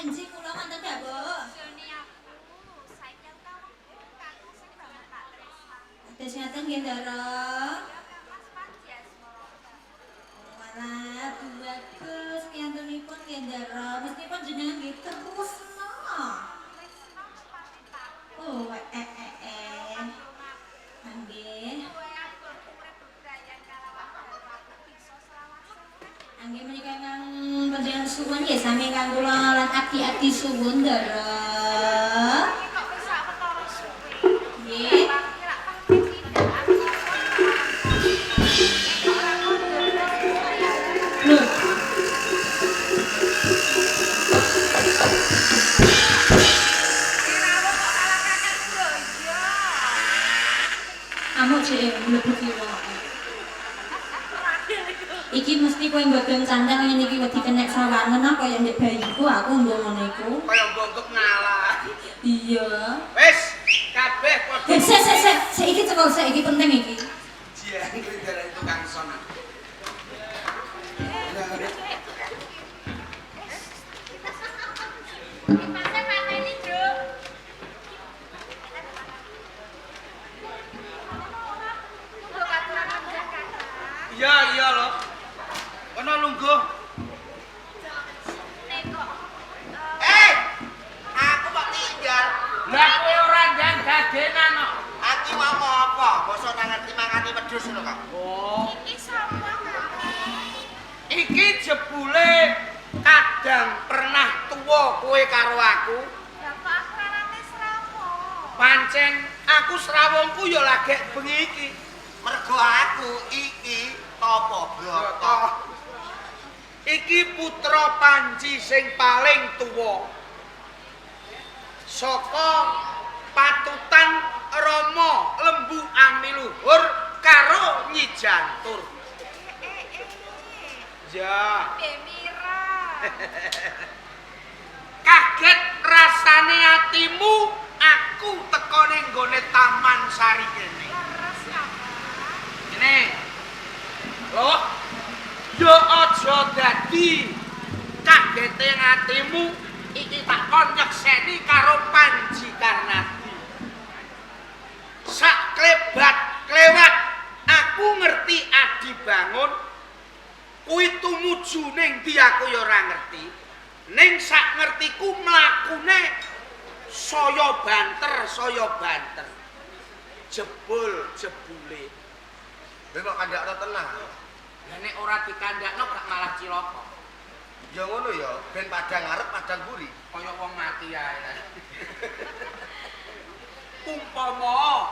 Enjing kula wonten dawuh. Joni aku, saiki aku kawengku kakung sing banget tak tresna. Terus ngaten nggih Ndara. Ya Mas Padias Moroka. Walah bagus piyantunipun nggih Ndara. Meskipun jenengan nggih tresna. Tresna pati tak. Oh, Nggih. Kowe aku urip bebrayan kalawan aku bisa selawase. Nggih menika kang panjenengan suwun nggih sami kang kula lan abdi-abdi suwun Ndara. Iki kok wis sak ketara suwe. Nggih. Kira pamit tidak aku. Ora kondur kaya. Lho. Amuk sih mlebu kiwa. Iki mesti kowe nggodhong candang ngene iki wedi kenek sawangen apa ya ndek bayiku aku mbok ngono iku. Kaya mbongkep ngalah. Iya. Wis, kabeh padha. Sik iki cekok sik iki penting iki. Jian dari tukang sona. Iya, iya loh. Kono lungguh. Aku kok tinggal. Lah kowe ora ndang gadenan kok. Aki mau apa? Basa nang ngerti mangani wedhus lho, Kak. Oh. Iki jebule kadang pernah tuwa kowe karo aku. Pancen aku srawungku ya lagek bengi iki. Mergo aku iki Tapa Brata. Iki putra Panji sing paling tuwa. Saka patutan Rama Lembu Amiluhur karo Nyi Jantur. Ya. Kaget rasane atimu aku teko ning nggone Taman Sari kene. Ini. Loh. Yo aja dadi kagete atimu iki tak kon nyekseni karo Panji Karnadi. Sak klebat-klewat aku ngerti Adi Bangun kuwi tumuju ning ndi aku ya ora ngerti. Ning sak ngertiku mlakune saya banter. Jebule. Memang kandakno tenang. Lah nek ora dikandakno gak malah cilaka. Ya ngono ya, ben padang arep padang buri. Kaya wong mati ae. Umpama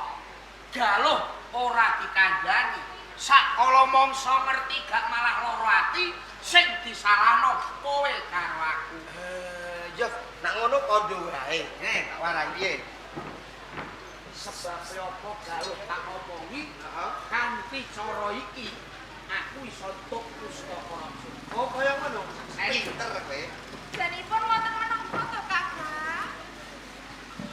galuh ora dikandani, sakala mangsa ngerti gak malah lara ati, sing disalahno kowe karo aku. Ya, nek ngono padha wae. Tak warai piye? Sebab apa galuh tak omongi, kanthi cara iki aku iso entuk pustaka raja. Oh, kaya ngono. Pinter kowe. Janipun wonten menapa to, Kakak?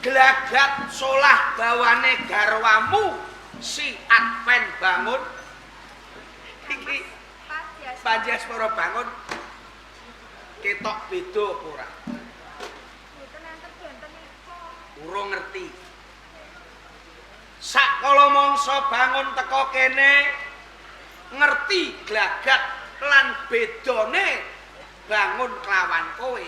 Gelagat solah bawane garwamu si Adven Bangun. Iki Padias Bangun. Ketok beda apa ora? Mboten enten bentenipun. Urung ngerti. Sakala mangsa bangun teko kene ngerti glagat lan bedane bangun kelawan kowe.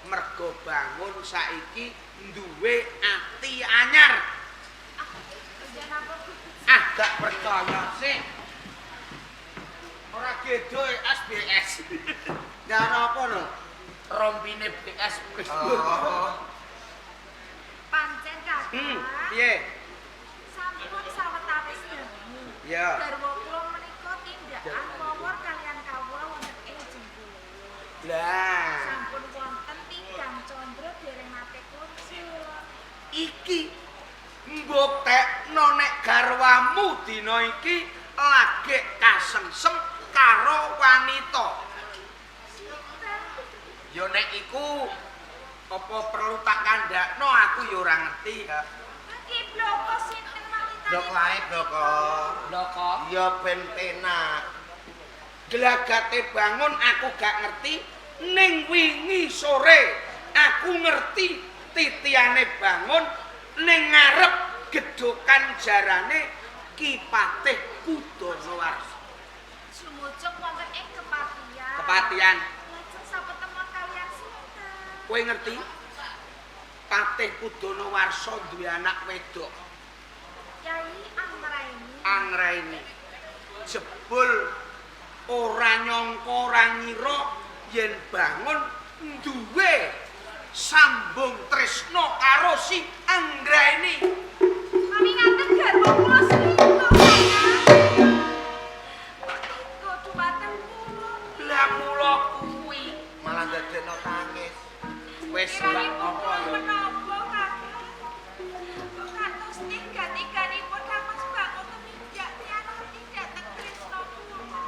Mergo bangun saiki duwe ati anyar. Gak percaya sih. Ora gedo SBS. Lah napa lho? Rompine BS. Pancen Kakak. Piye? Sampun sawetawis dangu. Ya. Garwa kula menika tindakan mawar kaliyan kawula wonten ing Jengkulo. Lah. Sampun wonten tigang condro dereng nate kuncul. Iki mbuktekno nek garwamu dina iki lagi kasengsem karo wanita. Ya nek iku apa perlu tak kandakno aku ya ora ngerti ya. Iki bloko sinten wanita? Blok lae bloko. Bloko. Ya ben penak. Gelagate bangun aku gak ngerti ning wingi sore aku ngerti titiane bangun ning ngarep gedhokan jarane Ki Patih Kudonowarso. Sumujuk wonten ing kepatihan. Kepatihan. Lajeng sapetemon kaliyan sinten? Kowe ngerti? Patih Kudonowarso duwe anak wedok. Yai Anggraini. Anggraini. Jebul ora nyangka ora ngira yen bangun duwe sambung tresno karo si Anggraini. Kami ngaten garwa kula selingkuh. Kok dumateng kula. Lah mula kuwi malah dadekno tangis. Wis mbak apa ya? Menapa kakek? Kok kados tiga-tiganipun Mas Bangun tumindak tiyanati dhateng tresna kula.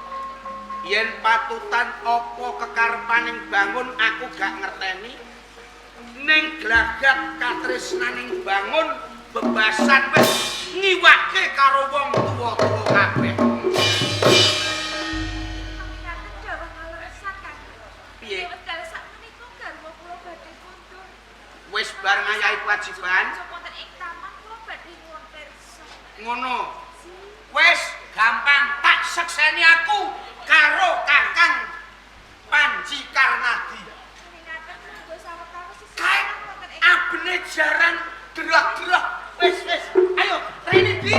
Yen patutan apa kekarepaning bangun aku gak ngerteni. Ning glagat katresnaning bangun bebasan wis ngiwake karo wong tuwa-tuwa kabeh. Kami ngaten dawuh ngaleresan kakek. Piye? Wekdal sakmenika garwa kula badhe kundur. Wis bar ngayahi kewajiban. Wonten ing taman kula badhe nyuwun pirsa. Ngono. Wis gampang tak sekseni aku karo Kakang Panji Karnadi. Kami ngaten monggo sawetawis Kae sisih wonten ing abene jaran derah-derah. Wis ayo rene di.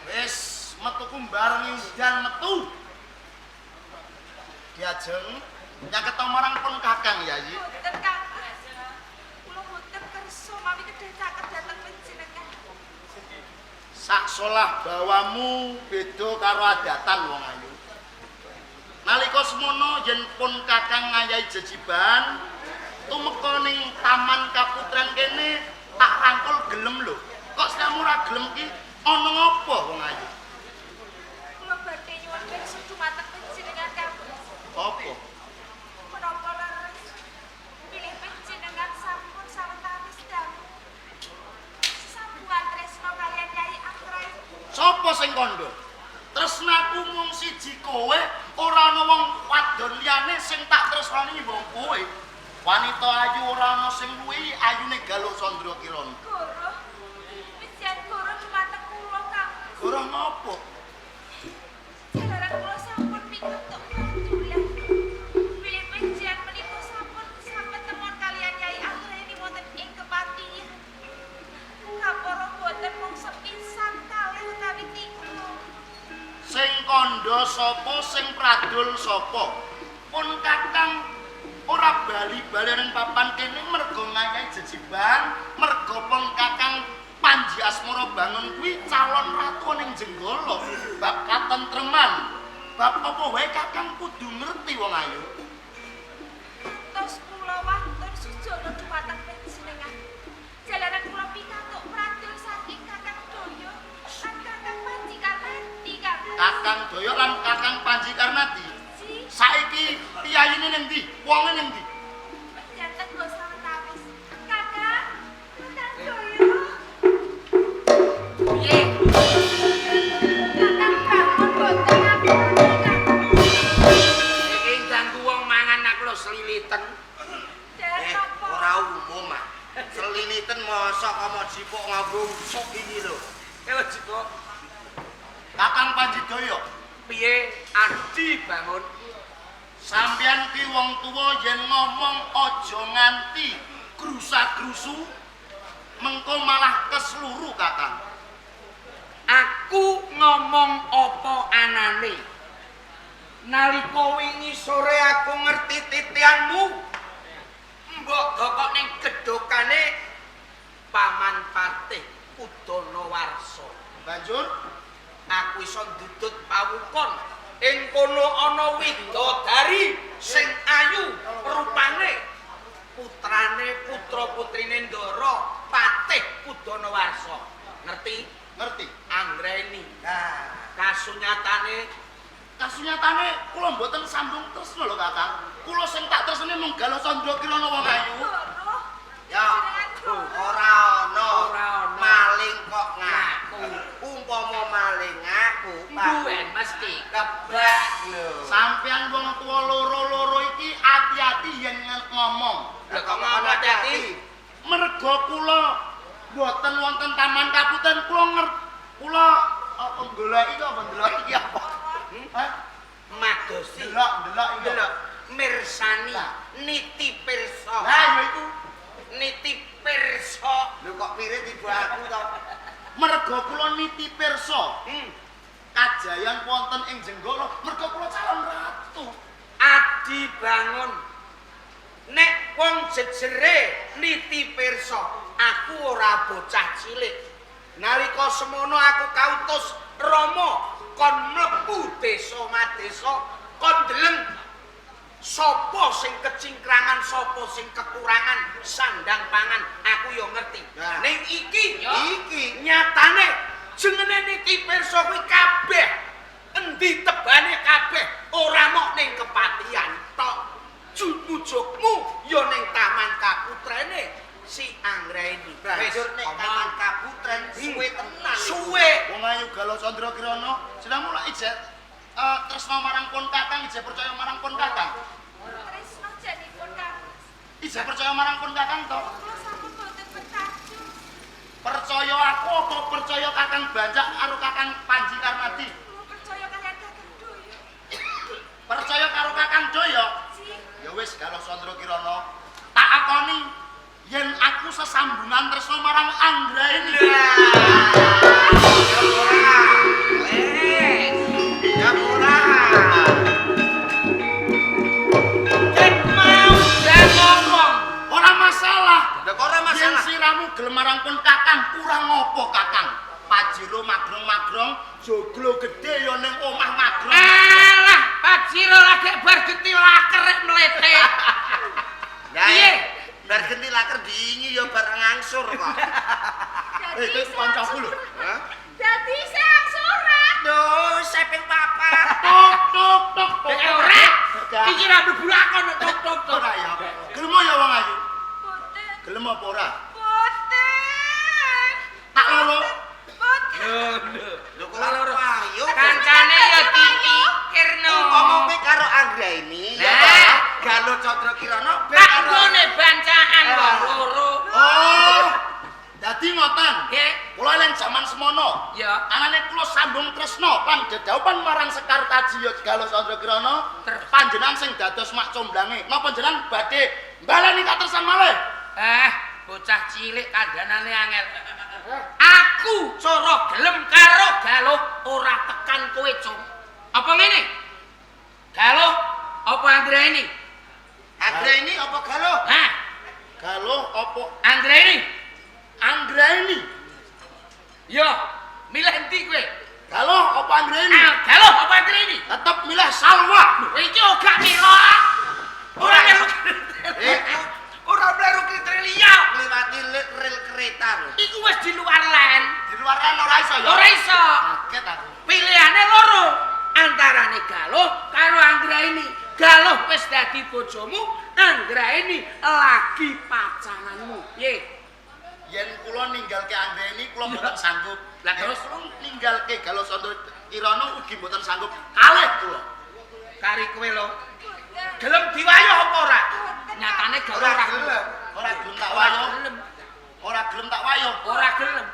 Wis metu kumbarengi udan metu. Diajeng nyaket marang pun Kakang Yayi. Boten Kang Mas. Kula boten kersa mawi kedhe caket dhateng panjenengan. Sak solah bawamu beda karo adatan wong ayu. Nalika semono yen pun Kakang ngayahi jejiban tumeka ning taman kaputren kene tak rangkul gelem lho. Kok setamu ora gelem ki ana ngapa wong ayu? Kula badhe nyuwun pirsa dumateng panjenengan Kang Mas. Apa? Menapa leres pilih panjenengan sampun sawetawis damel. Sambungan tresna kaliyan Yai Anggraini. Sopo sing kandha? Tresnaku mung siji kowe, ora ana wong wadon liyane sing tak tresnani wong kowe. Wanita ayu ora ana sing luwihi ayune Galuh Candra Kirana. Guru, wijian guru dumateng kula Kang. Ora ngopo? Jalaran kula sampun pitutuk pandulan. Pilih wijian menika sampun sapetemon kaliyan Yai Anggraini wonten ing kepatihan. Kapara boten mung sepisan kalih utawi 3. Sing kandha sapa, sing pradul sapa? Pun Kakang ora bali-bali ning papan kene mergo ngayahi jejiban, mergo pun Kakang Panji Asmara Bangun kuwi calon ratu ning Jenggala. Bab katentreman, bab apa wae Kakang kudu ngerti wong ayu. Tos kula watur sujana dumateng panjenengan. Jalaran kula pitatuk pradul saking Kakang Daya lan Kakang Panji Karnadi Kang. Kakang Daya lan Kakang Panji Karnadi. Si, Saiki piyayine ning ndi? Wonge ning ndi? panjenengan kula sawetawis. Kakang Daya. Piye? Kakang bangun boten ngapura Kakang. Iki ganggu wong mangan aku lho sliliten. Derek napa? Ora umum ah. Seliliten mosok kok jipuk nganggo usuk iki lho. Lho jiko. Kakang Panji Daya, Piye Adi bangun? sampeyan ki wong tuwa yen ngomong aja nganti grusak-grusu, mengko malah kesluru Kakang. Aku ngomong apa anane? Nalika wingi sore aku ngerti titianmu. Mbok dokok ning gedhokane Paman Patih Kudonowarso. Banjur Aku iso ndudut pawukon ing kono ana widodari sing ayu rupane putrane putra-putrine Ndara Patih Kudonowarso. Ngerti? ngerti. Anggraini. Nah, Kasunyatane kula mboten sambung tresna lho Kakang. Kula sing tak tresnani mung Galuh Candra Kirana wong ayu. Guru. Ya, Panjenengan guru. ora ana. Ora ana. Maling kok ngaku. Umpama maling aku, duwen mesti kebak lho. Sampeyan wong tuwa loro-loro iki ati-ati yen ngomong. Lho kok ngono hati? Merga kula mboten wonten taman kabupaten kula goleki kok ndelok iki apa? Hah? madosi Delok iki. delok mirsani niti pirsa Lah ya iku niti pirsa Lho kok pirit ibu aku to? merga kula niti pirsa. Kajayan wonten ing Jenggala merga kula calon ratu. adi bangun nek wong jejere niti pirsa aku ora bocah cilik nalika semono aku kautus Rama kon mlebu desa-madesa kon deleng sapa sing kecingkrangan sapa sing kekurangan sandang pangan aku yo ngerti Nah. ning iki Iki. nyatane jenenge niki pirsa kuwi kabeh endi tebane kabeh ora mok ning kepatihan tok jujukmu yo ning taman kaputrene si Anggraini Banjur nek taman kabutren suwe tenan. suwe Wong ayu Galuh Candra Kirana sedang mulai ijek tresna marang pun kakang ijek percaya marang pun kakang. Tresno janipun Kang. Ijek percaya marang pun kakang to. Kula sampun boten bertajuk. Percaya aku apa percaya kakang Bancak karo kakang Panji Karmadi? Kula percaya kalian Kakang Doyo. Percaya karo kakang Doyo? Ji, Ya wis Galuh Candra Kirana. Tak akoni yen aku sesambungan tresna marang Anggraini. Gapura. ket mau dan ngomong Ora masalah. Lho kok ora Yen masalah. siramu gelem marang pun kakang kurang apa kakang? Pajero magrong-magrong, joglo gede ya ning omah magrong. alah Pak Jiro lagi bar genti laker rek mlete Lah Piye? bar genti laker diingi ya bar ngangsur kok. dadi Itu kancaku lho. Hah? Dadi sang surat. Duh, seping papat. Tok tok tok tok. ora iki ra mlebu lakon tok tok tok Ora ya. Gelem ya wong ayu. Boten. Gelem apa ora? Boten. Tak loro. Boten. Lho kok ora ayo. kancane ya dipikirno Ngomong kowe karo Anggraini. Ya Nah. ta? Galuh Candra Kirana ben tak karo ngone bancaan loro Oh. Dadi ngoten. nggih Kula lan jaman semono. ya Anane kula sambung tresna lan dedaupan marang Sekar Kaji ya Galuh Candra Kirana. Terus? Panjenengan sing dados mak comblange. Napa jenengan badhe baleni katresan malih? bocah cilik kandhanane angel aku cara gelem karo Galuh ora tekan kowe cung apa ngene Galuh apa Anggraini Anggraini apa Galuh? hah Galuh apa Anggraini Anggraini? yo milih endi kowe Galuh apa Anggraini? Galuh apa Anggraini Tetep milih Salwa. iki ora milo ora melu Eh, ora mlebu kriteria ngliwati rel kereta lho. iku wis di luar len Di luar kan ora iso ya. ora iso Kaget aku. pilihane loro antarane Galuh karo Anggraini Galuh wis dadi bojomu Anggraini lagi pacanganmu piye Yen kula ninggalke Anggraini kula mboten sanggup. Lah terus? kula ninggalke Galuh Candra Kirana ugi mboten sanggup. Kalih kula. kari kowe lho Boten. gelem diwayuh apa ora nyatane Galuh Ora ora gelem. Ora gelem tak ora wayuh. gelem Ora gelem tak wayuh. ora gelem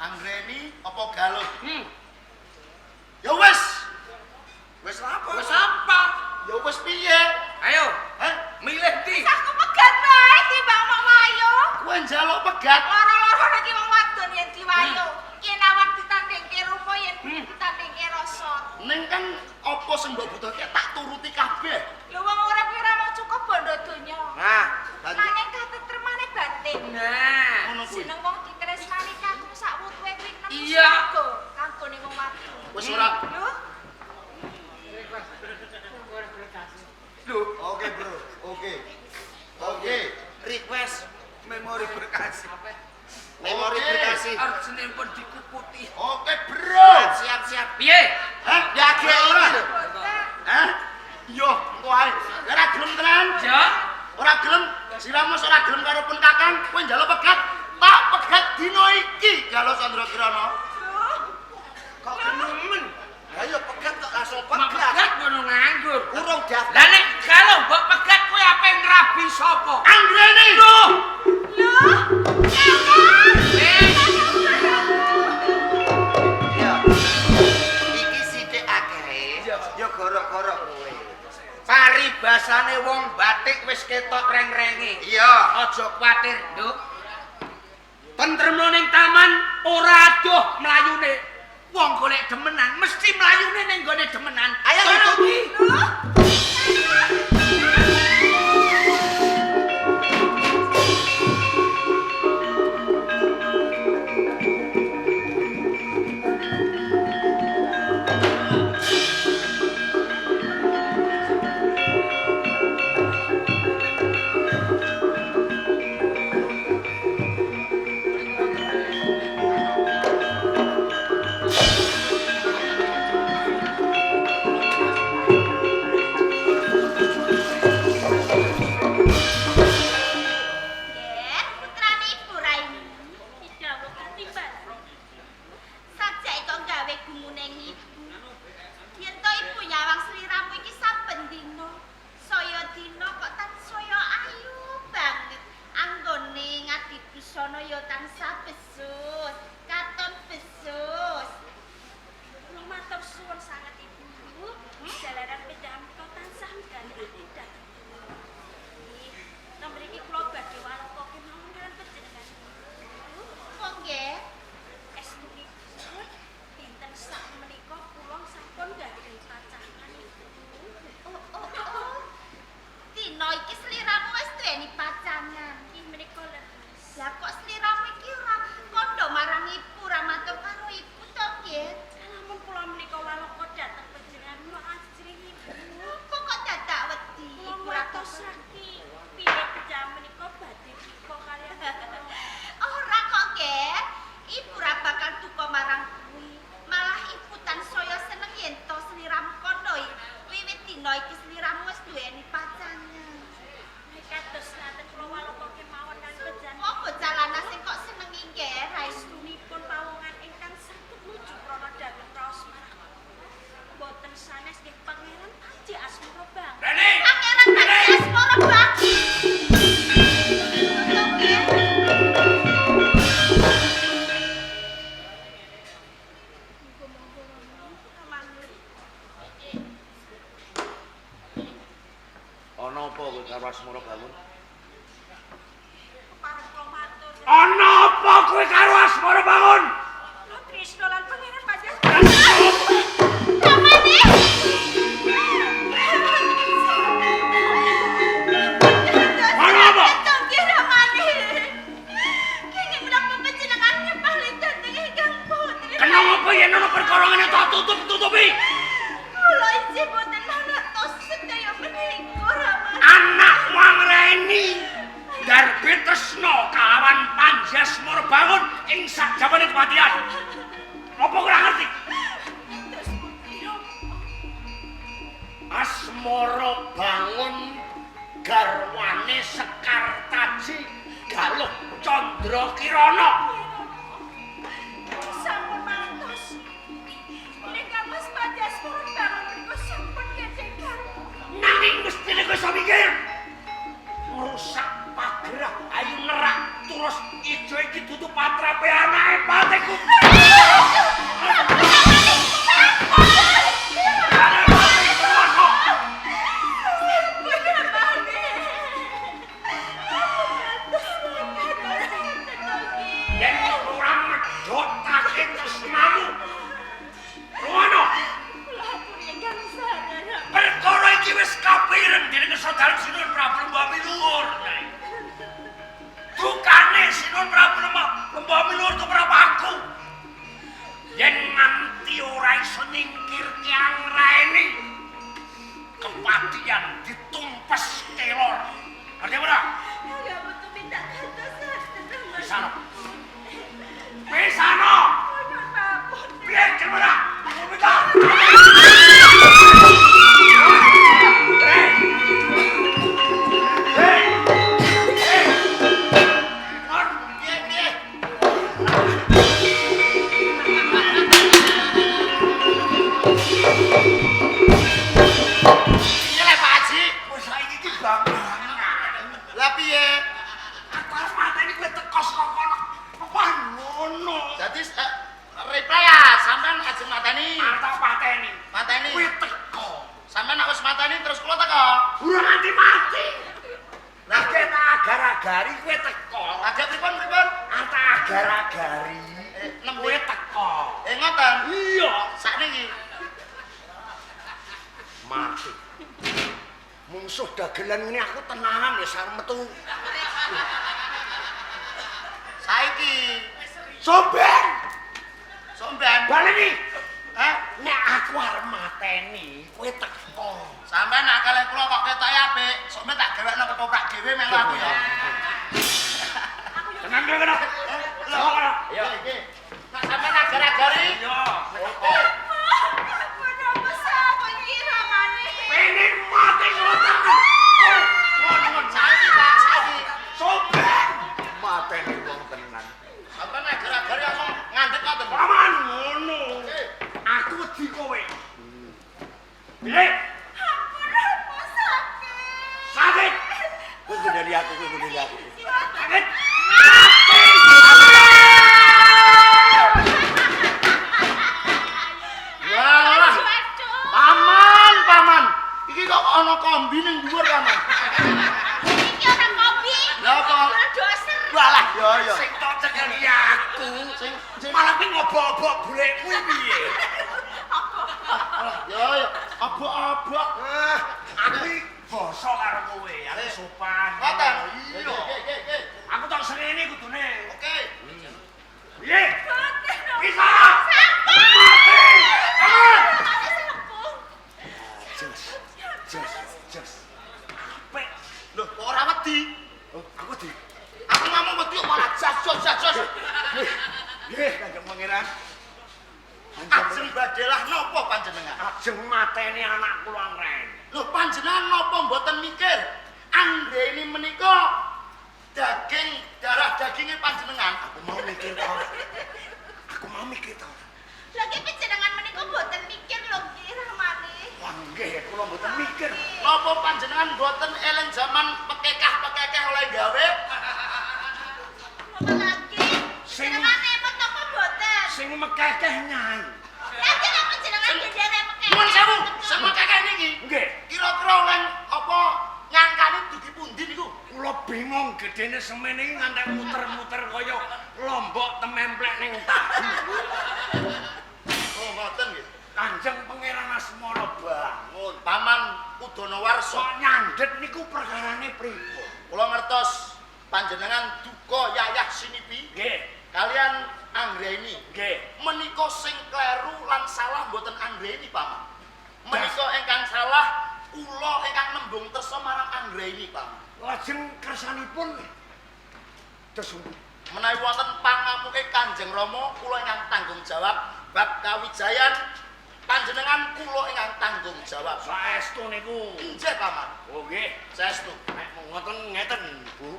Anggraini apa Galuh? Ya Wis apa? wis apa ya wis piye? ayo Heh, milih di Aku pegat wae timbang mak wayo. kowe njaluk pegat. Loro-loro nek wong wadon yen diwayo. Yen awak ditandingke rupa yen ditandingke rasa. Ning kan apa sing mbok butuhke tak turuti kabeh. Lho wong urip ora mau cukup bondo donya. Nah, lan Nanging katetremane batin. nah Ngono kuwi. Seneng wong ditresnani kakung sak wutuhe kuwi nemen Iya. kanggone wong wadon. Wis ora. Lho, oke, Bro. Oke. Request memori berkasih. Memori Oke. berkasih. arjine pun dikukuti Oke, Bro. Siap-siap. piye Hah? Yakin ora? lho. boten. Hah? Yo, engko ae. Ora gelem tenan. ya Ora gelem. Siramu ora gelem karo pun kakang, kowe njaluk pegat. Tak pegat dino iki Galuh Candra Kirana. Lho, Iki sithik akeh. Ya gara-gara kowe. Paribasane wong batik wis ketok reng-renge. Iya. Aja kuwatir, Nduk. Tentremno ning taman ora adoh mlayune. Wong golek demenan mesti mlayune ning gone demenan. Ayo tutupi. Nggih, putrane Ibu Raini. Dawuh ketimbang. Sajake kok gawe gumuning ibu. Yen to ibu nyawang sliramu iki saben dina, saya dina kok tansaya ayu banget. Anggone ngadi busana ya tansah besus, katon besus. Kula matur suwun sanget Ibu. Jalaran pejamto tansah gandeng dhateng. Nang mriki kula badhe walaka kemawon kalian panjenengan. Kok nggih? Estunipun dinten sak menika kula sampun gandeng pacangan Ibu. Oh. Dina iki sliramu wis duweni pacangan. Iki menika leres. Lah kok sliramu iki ora kandha marang ibu, ora matur karo ibu to nggih? Lamun kula menika walaka dhateng panjenengan kula ajring Ibu. Kok dadak wedi ibu ora tosaki. Piye jam menika badhe pika kalian. Ora kok nggih. Ibu ora bakal duka marang kuwi. Malah ibu tansaya seneng yen to sliramu kono wiwit dina iki sliramu wis duweni pacangan. Kados ngaten kula walaka kemawon kalian panjenengan. Kok bocah lanang sing kok senengi nggih raistunipun pawongan ingkang saged nuju prana dhateng raos marang. Boten sanes nggih Pangeran Panji Asmara Bang. Rene! Pangeran Panji Asmara Bang. Ana apa kowe karo Asmara Bangun? Parang kula matur. Ana apa kowe karo Asmara Bangun? Kula tresna lan Pangeran Panji Asmara. Ana apa? Kenapa apa yen ana perkara ngene tak tutup-tutupi? Anakmu angreni darbe tresna kalawan Panji Asmara Bangun ing sakjabane kematian. Apa ora ngerti? Asmara Bangun garwane Sekar Taji Galuh Candra Kirana. Sampun mantos. Nek Mas Panji Asmara Bangun menika sampun gedekan. Nanging mestine kowe iso mikir. Ngrusak pagerah ayu nerak terus ijo iki dudu patrape anake pateku. Yen ora medhotake tresnamu. Rono, perkara iki wis kapireng dening Saudara Sinun Prabu Lembah Luhur. Dukane Sinun Prabu Lembah Luhur keprapa aku. Yen nganti ora iso nyingkirke angraene, kepatian ditumpes kelor. Ngerti ora? Pisano. Pisano. Piye kemana? Minta. Lah piye? Atas mata ini gue tekos kok kono. Apa ngono? Dadi reply ya sampean aja musuh dagelan ngene aku tenanan ya sareng metu. Saiki Somben. somben. Baleni. Heh, Nek aku arep mateni, kowe teko. sampean nak kalih kula kok ketoke apik, sampeyan tak gawekno ketoprak dhewe melu aku ya. Tenan kowe kena. Lho, ya iki. Nak sampean agar-agari. Yo. Oke. Kenapa sapa iki ramane? Pengen mati ngoten. Ngono saiki Pak, saiki. Somben. Mateni wong tenan. Sampeyan agar-agari langsung ngandhek ngoten. Paman ngono. Aku wedi kowe. Piye? Ampun, apa sakit? Sakit. Kowe ngundeli aku, kowe ngundeli aku. Sakit. Walah, paman, paman. Iki kok ana kombi ning dhuwur paman. Iki ora kopi. Lha apa? Doser. Walah, yo yo. Sing tok cekeli aku. Sing Malah ki ngobok-obok golek kuwi piye? yo yo. Abok-abok. Aku iki basa karo kowe, aku sopan. Ngoten. Iya. Oke. Aku tak srene kudune. Oke. Piye? Boten. Bisa. Mati selempung. Jas. Apik. Loh, kok ora wedi? Oh, aku di. Aku ngomong wedi kok malah jas. Nggih, Kanjeng Pangeran. Ajeng badelah napa panjenengan? Ajeng mateni anak kula Ren. Loh, panjenengan napa mboten mikir? Anggreni menika darah dagingnya panjenengan. Aku mau mikir to. Lagi panjenengan menika boten mikir lho Ki ramane. Wah, nggih, kula mboten mikir. Napa panjenengan mboten eling zaman pekekah oleh gawe? Apa lagi? Sing- Panjenengan emot napa boten? Sing mekekeh nyai. Lagi lek panjenengan dhewe mekeh. Nuwun sewu, sing pekekah niki. Nggih, Kira-kira oleh apa nyangkane dugi pundi niku? kula bingung gedene semen iki ngantek muter-muter kaya lombok tememplek ning tahu. Oh, ngoten nggih. Kanjeng Pangeran Asmara bangun. Paman Udonowarsa. Kok nyandet niku perkarane pripun? Kula ngertos panjenengan duka Yayah Sinipi Nggih, kalian Anggreni. nggih. Menika sing kleru lan salah mboten Anggreni, Paman. Menika ingkang salah kula ingkang nembung tersa marang Anggreni, Paman. Lajeng kersanipun terus Menawi wonten pangamuke Kanjeng Rama, kula ingkang tanggung jawab bab kawijayan panjenengan kula ingkang tanggung jawab. saestu niku. Inggih, Paman. Oh nggih, Saestu. nek ngoten ngeten, Bu.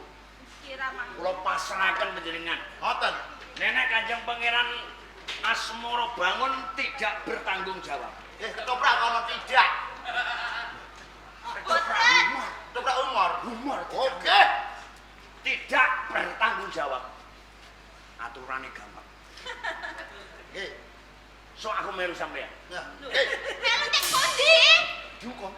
Ki ramane. Kula pasrahaken panjenengan. Ngoten. Nenek Kanjeng Pangeran Asmara bangun tidak bertanggung jawab. Nggih, ketoprak kono tidak. Boten. Ketoprak umur. Humor. Oke. Tidak bertanggung jawab. Aturane gampang. Nggih. So aku melu sampean. Nah, nggih. Melu tek kondi? Dukung.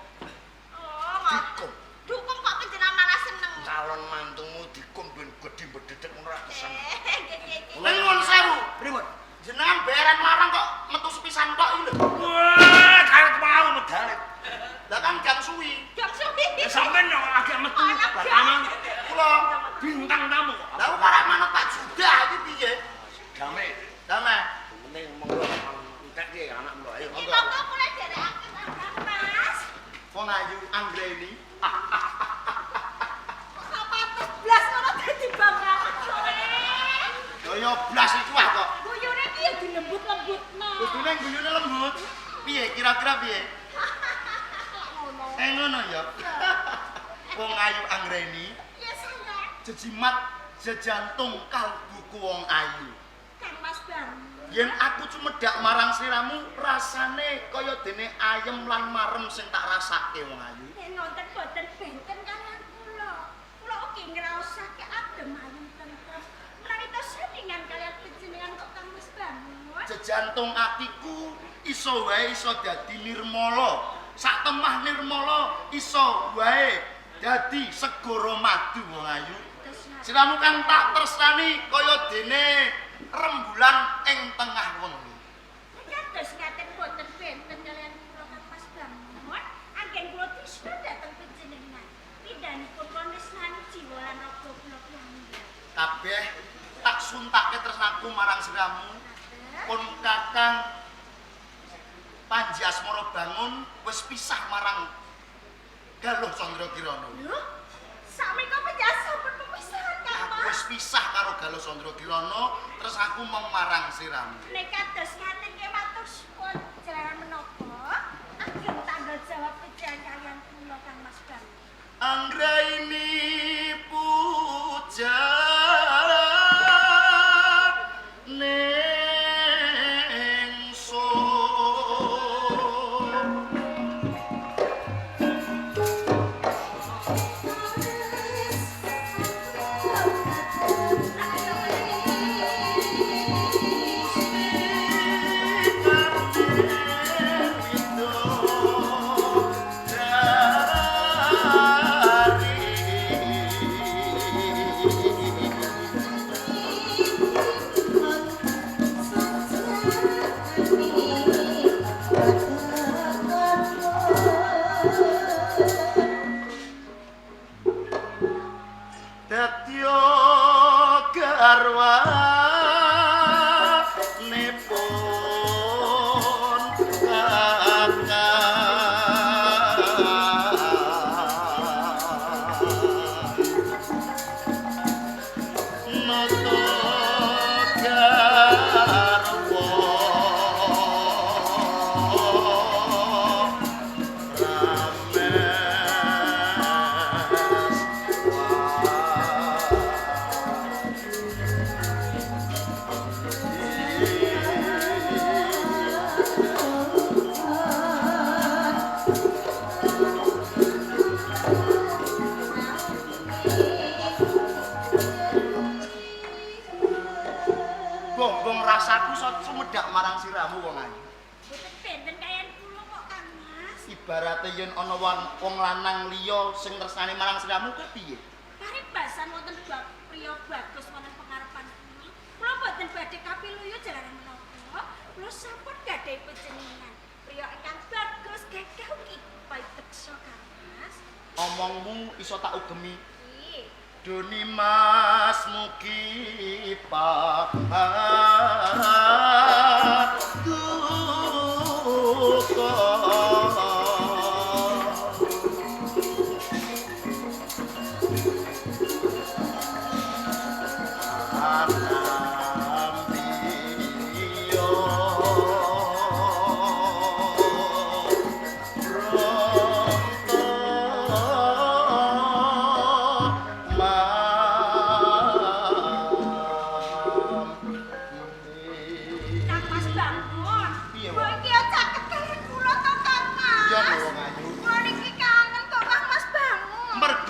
Oh, ngoten. Dukung kok panjenengan malah seneng. Calon mantumu dikum ben gedhi bededek ora kesan. Nggih. Nuwun sewu. Pripun? Jenengan bayaran larang kok metu sepisan tok iki lho. Wah, karet mau medalit. Lah kan gang suwi. Jam suwi. Ya sampean yo agak metu Anak pertama Kula bintang tamu. lah kok arek manut Pak Judah iki piye? Damai. Damai. Penting monggo entek iki anak mlo ayo Iki monggo. monggo kula derekake sampean, Mas. Wong ayu Anggreni. Sapa blas ngono dadi bangga kowe. Kaya blas iku ah kok. Guyune iki ya dilembut-lembutno. Kudune guyune lembut. Piye kira-kira piye? Ngono ya. Wong ayu Anggreni Ya saya, jejimat jejantung kalbuku wong ayu. Kang Mas Bang. Yen aku cumedak marang sliramu rasane kaya dene ayem lan marem sing tak rasake wong ayu. Nek nonton boten benten kalian kula. Kula ugi ngraosake adem ayem tentrem. Menawi to sandingan kalian panjenengan kok Kang Mas Bang. Jejantung atiku iso wae iso dadi nirmala. Sak temah nirmala iso wae dadi segara madu wong ayu. Sliramu kang tak tresnani kaya dene rembulan ing tengah wengi. Kados ngaten boten benten kalian kula Kang Mas Bang. Anggen kula disna dateng panjenengan. Panji Asmara Bangun wis pisah marang Galuh Candra Kirana. Lho, sakmenika panjenengan sampun pemisahan Kang Aku Mas. wis pisah karo Galuh Candra Kirana, terus aku mong marang siramu. Nek kados ngaten nggih matur suwun jalaran menapa? Ageng tanggal jawab pejahan kalian kula Kang Mas Bangun. Anggraini puja marang siramu wong ayu. Boten benten kayan kula kok Kang Mas. Ibarate yen ana wong lanang liya sing tresnani marang siramu kuwi piye? Paribasan wonten priya bagus wonten pengarepan kula. Kula boten badhe kapiluyu jalaran menapa. Kula sampun gadhahi panjenengan. Priya ingkang bagus gagah ugi paiteksa Kang Mas. Omongmu iso tak ugemi. Nggih. Doni Mas mugi duka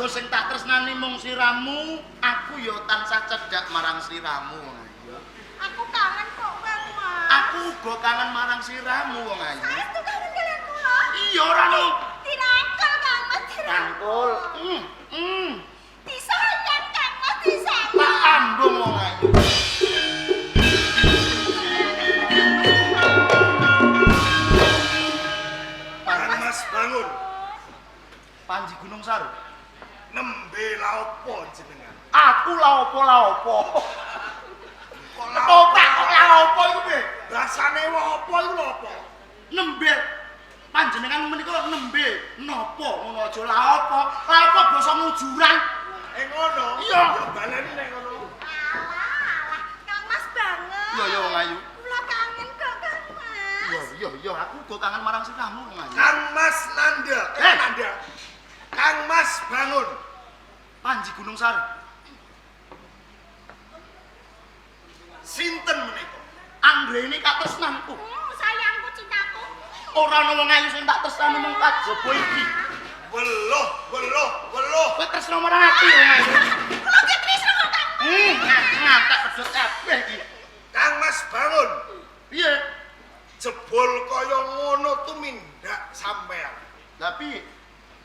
sing tak tresnani mung siramu, aku ya tansah cedhak marang siramu wong ayu. Aku kangen kok Kang Mas. Aku uga kangen marang siramu wong ayu. Saestu kangen kalian kula. Iya ora no. Dirangkul Kang Mas. Rangkul. Disayang Kang Mas, disayang. Tak ambung wong ayu. Kang Mas Bangun. Panji Gunung Saru. Nembe la opo jenengan? Aku la opo? Kok Ketoprak kok la opo iku piye? Rasane opo iku lho opo? Nembe. Panjenengan menika nembe napa ngono aja la opo? La opo basa ngujuran. Ngono. Iya. Ya baleni nek ngono. Alah, Kang Mas Bangun. Iya wong ayu. Kula kangen kok Kang Mas. Iya, aku uga kangen marang siramu wong ayu. Kang Mas Nanda. Nanda. Kang Mas Bangun. Panji Gunung Sari. Sinten menika? Anggreni katresnanku. Sayangku, cintaku. Ora ana wong ayu sing tak tresnani mung kajaba iki. Weluh. Kowe tresno marang aku wong ayu. Kula ki tresno kok Kang Mas. Ngantek pedhot kabeh iki. Kang Mas Bangun. Piye? Jebul kaya ngono tumindak sampean. Lah piye?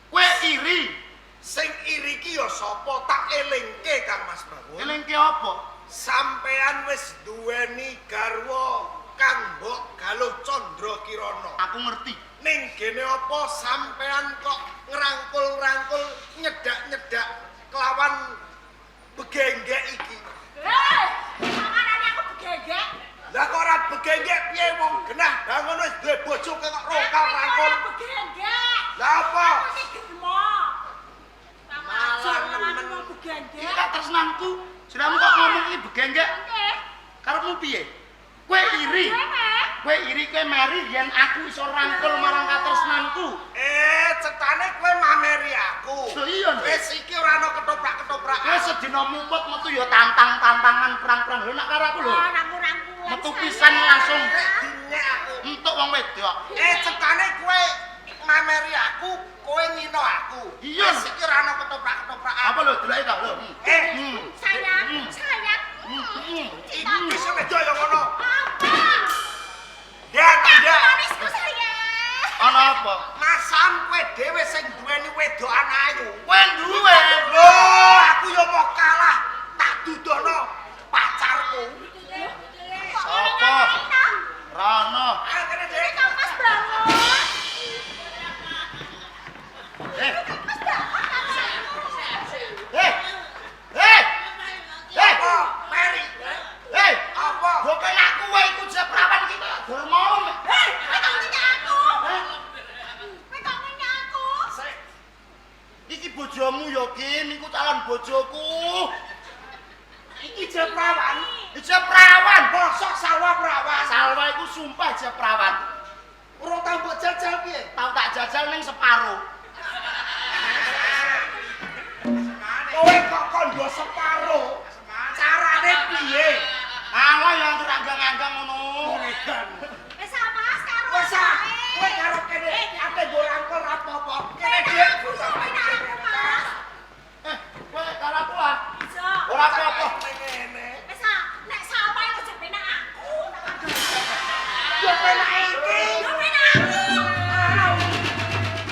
Kowe iri. Sing iri ki ya sapa tak elingke Kang Mas Bangun. Elingke apa? Sampean wis duweni garwa Kang Mbok Galuh Candra Kirana. Aku ngerti. Ning gene apa sampean kok ngrangkul-rangkul nyedak-nyedak kelawan begenggek iki? Hei, manganane aku begegek. Lah kok ora begenggek piye wong genah bangun wis duwe bojo kok rongkal rangkul. Begenggek. Lah apa? Aku sing gemok. Malah nemen wong Iki begenggek. kak tresnanku. Jenengmu kok ngomong iki begenggek. Nggih. Karepmu piye? Kowe iri. Kowe iri kowe meri yen aku iso rangkul marang katresnanku. Cetane kowe mameri aku. Lho iya. Wis iki ora ana ketoprak-ketoprak. Kowe sedina mumput metu ya tantangan perang-perang. Lho nak karo aku lho. Rangkul-rangkulan. Metu pisan langsung Dinyek aku. entuk wong wedok. Cetane kowe mameri aku, kowe ngino aku. Iya. Wis iki ora ana ketoprak-ketoprakan. Apa lho delok ta lho. Sayang. Iki wis wedo ya ngono. Apa? Ya, ya. Manisku sayang. Ana apa? Masam kowe dhewe sing duweni wedokan ayu. Kowe duwe. Lho, aku yo mau kalah tak dudono pacarku. Sapa? Rana. Ah, kene dhek. Kapas banget. Eh, Kapas banget. eh. Eh. Eh. Apa? Meri. Eh. Apa? Yo kena kowe iku jeprawan iki kok dol mau. Hei, kowe kok ngenyek aku? Kowe kok ngenyek aku? Iki bojomu yo Ki, niku calon bojoku. Iki jeprawan. Jeprawan. Bosok sawah perawan. Salwa iku sumpah jeprawan. Urung tau mbok jajal piye? Tau tak jajal ning separo. Kowe kok kondo separo. Carane piye? Ala yang teranggang-anggang ngono. Wis Mas karo. Wes ah, kowe karo kene ate mbok rangkul apa-apa. Kene dhek. Mas. Eh, kowe karo aku ah. Iso. Ora apa-apa. Ngene. Wis nek sampai aja penak aku. Yo penak iki. Yo penak aku.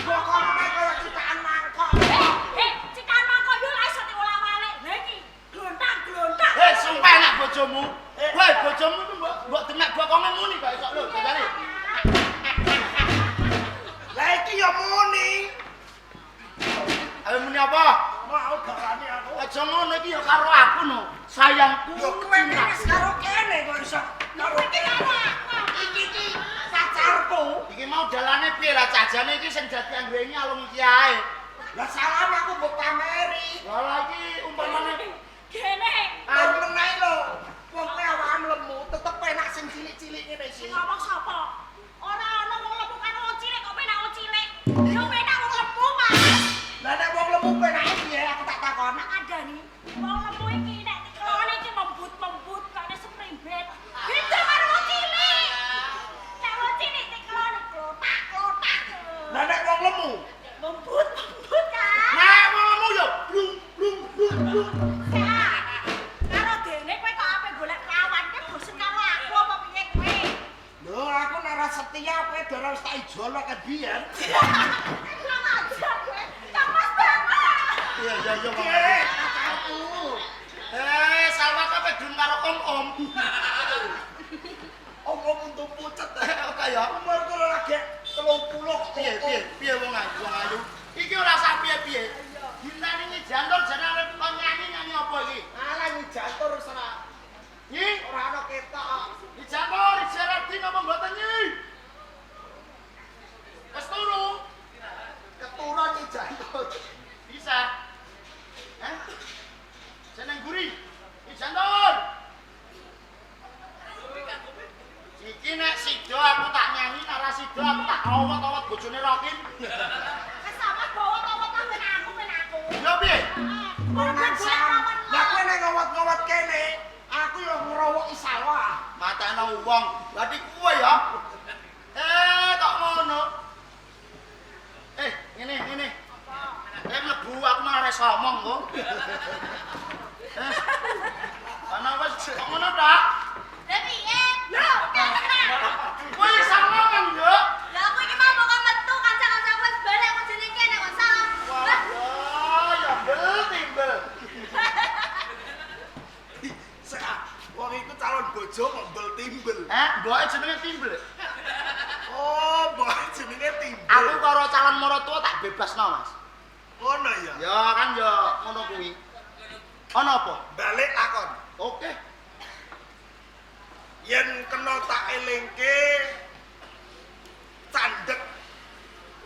Pokoknya kaya citaan mangkok. Cikan mangkok yo ora iso diolah-walik. Lha iki glontang-glontang. Eh, sumpah enak bojomu. Woi, bojomu ku mbok demek bokonge muni kok iso lho, jane. Lah iki yo muni. Ayo muni apa? Mau garani aku. Aja ngono iki ya karo aku no. Sayangku. Yo kowe wis karo kene kok iso. Kowe iki Iki pacarku. Iki mau dalane piye lah cajane iki sing dadi anggreni alung iki ae. Lah salam aku mbok pameri. Lah iki umpamane kene. Aku meneh lho. Wong kowe awakmu lemu, tetep enak sing cilik-cilik ngene Sing iki. ngomong sapa? Ora ana wong lemu karo wong cilik kok penak wong cilik. Yo penak wong lemu, Mas. Lah nek wong lemu penake piye aku tak takon. Nak kandhani wong lemu iki nek dikelone iki membut-membut kaya sprimbet. Beda karo wong cilik. Nek wong cilik dikelone klotak-klotak. Lah nek wong lemu, Membut-membut kan. nek ngono yo blung blung blung blung. Kak, karo dene kowe kok ape golek perawan ki bosen karo aku apa piye kowe? lho aku nek ora setia kowe ora wis tak ijolo kan biyen. Kurang ajar kowe. Kapas banget. Iya iya iya. Piye pacarku? Salwa kabeh dun karo om-om. Omong untuk pucet. Kaya Umur kula lagi 30. piye wong ayu. Iki ora sak piye-piye. Dintani iki jantur jenenge kok nyanyi apa iki? Alah iki jantur wis ora. Nyi, Ora ana ketok. di jantur Gerardi ngomong mboten nyi. Wes turu. Keturun iki jantur. Bisa. Hah? Seneng guri. Di jantur. Iki nek sida aku tak nyanyi, nek ora sida aku tak awet-awet bojone Rokin. Wis sama bawa tawa-tawa ben aku. Yo piye? Mangan sam. Lah kowe nek ngowot-ngowot kene, aku yo ngrowoki sawah. Matane wong. Berarti kuwe ya. Kok ngono. Ngene. Mlebu aku malah ora iso omong kok. Ana wis kok ngono ta? Lah piye? Lho, Kowe iso ngomong yo. lah aku iki mau kok metu kanca-kancaku wis balik aku jenenge kene kok salah. Wah, ya bel timbel. Wong iku calon bojo kok mbel timbel. Mboke jenenge timbel. Oh, mbok jenenge timbel. Aku karo calon maratuwa tak bebasno, Mas. Ngono ya. Ya kan ya ngono kuwi. Ana apa? Balik takon. Oke. yen kena tak elingke candhek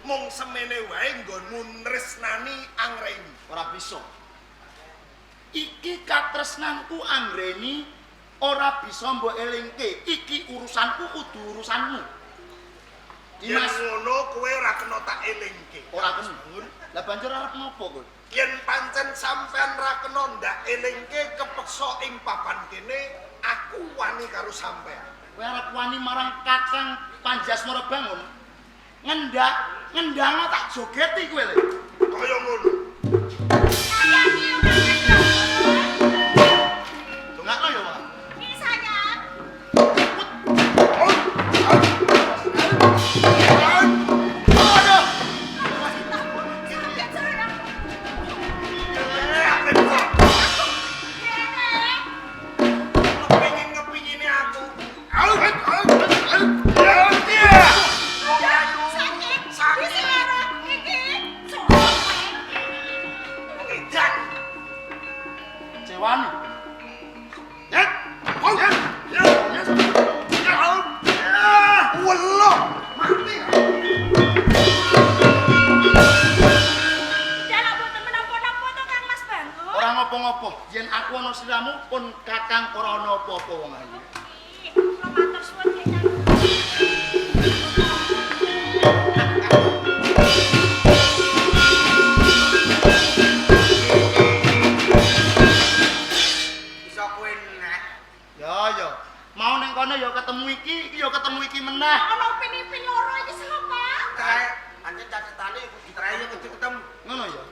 mung semene wae nggonmu nresnani Anggreni. Ora bisa. Iki katresnanku Anggreni ora bisa mbok elingke. Iki urusanku kudu urusanmu. Yen Dimas ngono kowe ora kena tak elingke. ora kena. Lah banjur arep ngopo kowe? Yen pancen sampean ra kena ndak elingke kepeksa ing papan kene, aku wani karo sampean. Kowe arep wani marang Kakang Panjasmara Bangun. Ngendang tak jogeti kowe lho. Kaya ngono. Dongakno ya, Pak. Ini sayang. Aduh. Sakit sayang. Ngepingin aku. Sakit. Bisa ora iki. Dan Cewani. Welo, mati. Dalam boten menapa-napa to Kang Mas Bangun. Ora ngopo-ngopo. Yen aku ana sliramu pun Kakang ora ana apa-apa wong ayu. Ih, kula matur suwun nggih Kang. Bisa kowe nek. Ya. Mau ning kono ya ketemu iki ya ketemu iki meneh. Ana upin-ipin loro iki sapa? Kae anjen catetane kudu trayo kudu ketemu. Ngono ya.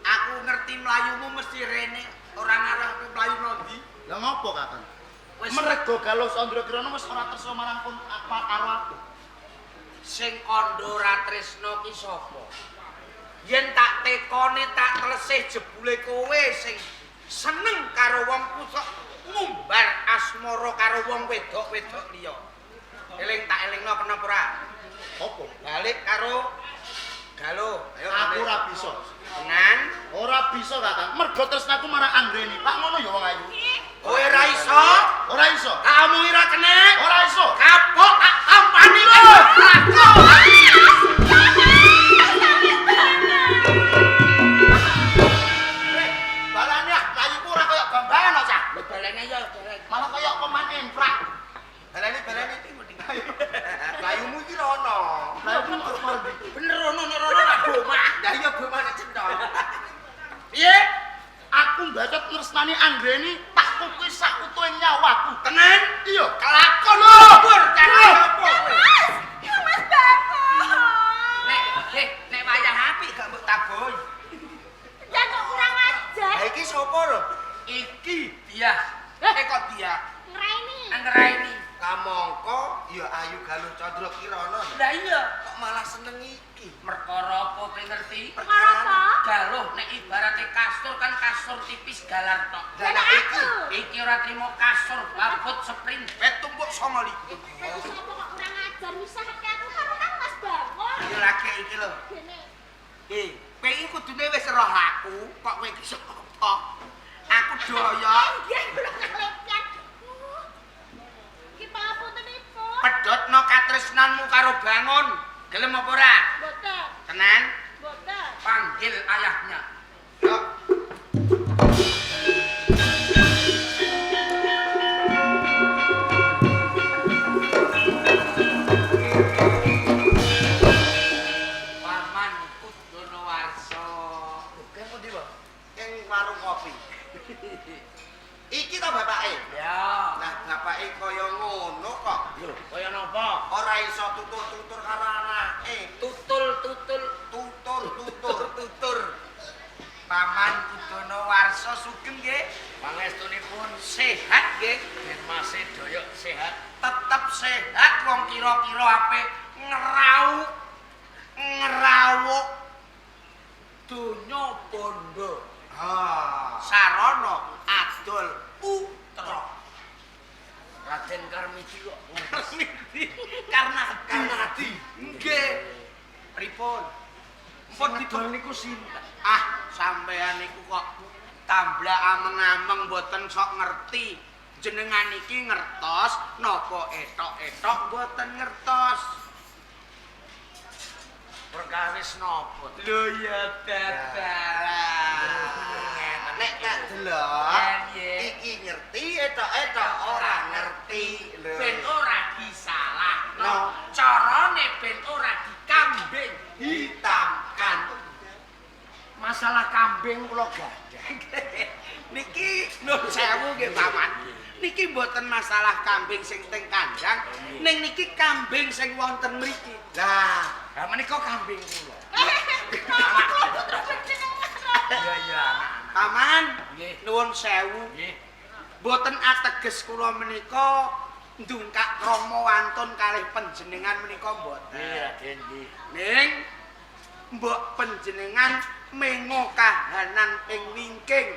Aku ngerti mlayumu mesti rene, ora ngarah kowe mlayu nondi. Lah ngopo Kakang? Wis Mergo Galuh Sandra Kirana wis ora kersa marang pun karo aku. Sing kandha ora tresna ki sapa? Yen tak tekone tak telesih jebule kowe sing seneng karo wong pusok ngumbar asmara karo wong wedok-wedok liya. Eling tak elingno kenapa ora? Apa? Balik karo Galuh. Ayo Aku balik. ora bisa. Tenan. Ora bisa Kakang. Mergo tresnaku marang Anggreni. Tak ngono ya wong ayu. Kowe ra iso? Ora iso. Kamu ira kena? Ora iso. Kapok tak tampani lho. Balane ah, layuku ora kaya bambangan kok, Cak. Lho balene ya balene. Malah kaya pemain infrak. Balene iki mending. Layumu iki rono. Layuku kok mandi. Bener rono tak bomah. Lah iya bomah nek cendol. Piye? Aku mbacot nresnani Anggreni tak kuki sak utuhe nyawaku. Tenan? Iya. Kelakon lho. Bur, cara opo? Mas Bangun. Nek wayah apik gak mbok taboy. Jangan kurang ajar. Lah iki sapa lho? Iki dia. Kok dia? Ngraini. Anggraini. Kamangka ya Ayu Galuh Candra Kirana. Lah iya. Kok malah seneng iki? Perkara apa kowe ngerti? Apa? Galuh nek ibarate kasur kan kasur tipis galar tok. Lah nek iki Iki ora trimo kasur babut sprint tumbuk 29. Wis apa kok kurang ajar misahke aku karo Kang Mas Bangun. Ya lagi iki lho. Gene. Kowe iki kudune wis roh aku, kok kowe iki sapa? Aku doyo Nggih kula kalekan. Iki pangapuntenipun. pedhotno katresnanmu karo Bangun. Gelem apa ora? Boten. Tenan? Boten. Panggil ayahnya. Yo. Paman Kudono Warsa. Keng pundi, Pak? Keng warung kopi. Iki ta bapake? Ya. Lah bapake kaya ngono kok. Lho, kaya napa? Ora iso tutur-tutur karo anake. Tutul. Tutur. Paman Kudono Warsa sugeng nggih. Pangestunipun sehat nggih. Yen masih doyok sehat. Tetep sehat wong kira-kira ape ngerawuk donya bondo. Sarana adol putra. Raden Karmidi kok. Karnadi. Nggih. Pripun? Mpun didol niku sinten? Sampean niku kok tamblah ameng-ameng mboten sok ngerti. jenengan iki ngertos napa etok-etok mboten ngertos? Perkawis napa? Lho ya dadah. Nek tak delok iki ngerti etok-etok ora ngerti lho. Ben ora disalahno. Carane ben ora dikambing hitamkan. Masalah kambing kula gadah. Niki nuwun sewu nggih Paman. Niki mboten masalah kambing sing teng kandang, ning niki kambing sing wonten mriki. Lah menika kambing kula. Iya. Paman, nuwun sewu. Nggih. Mboten ateges kula menika ndungkak krama wantun kalih panjenengan menika mboten. Raden nggih. Ning mbok panjenengan mengo kahanan ing wingking.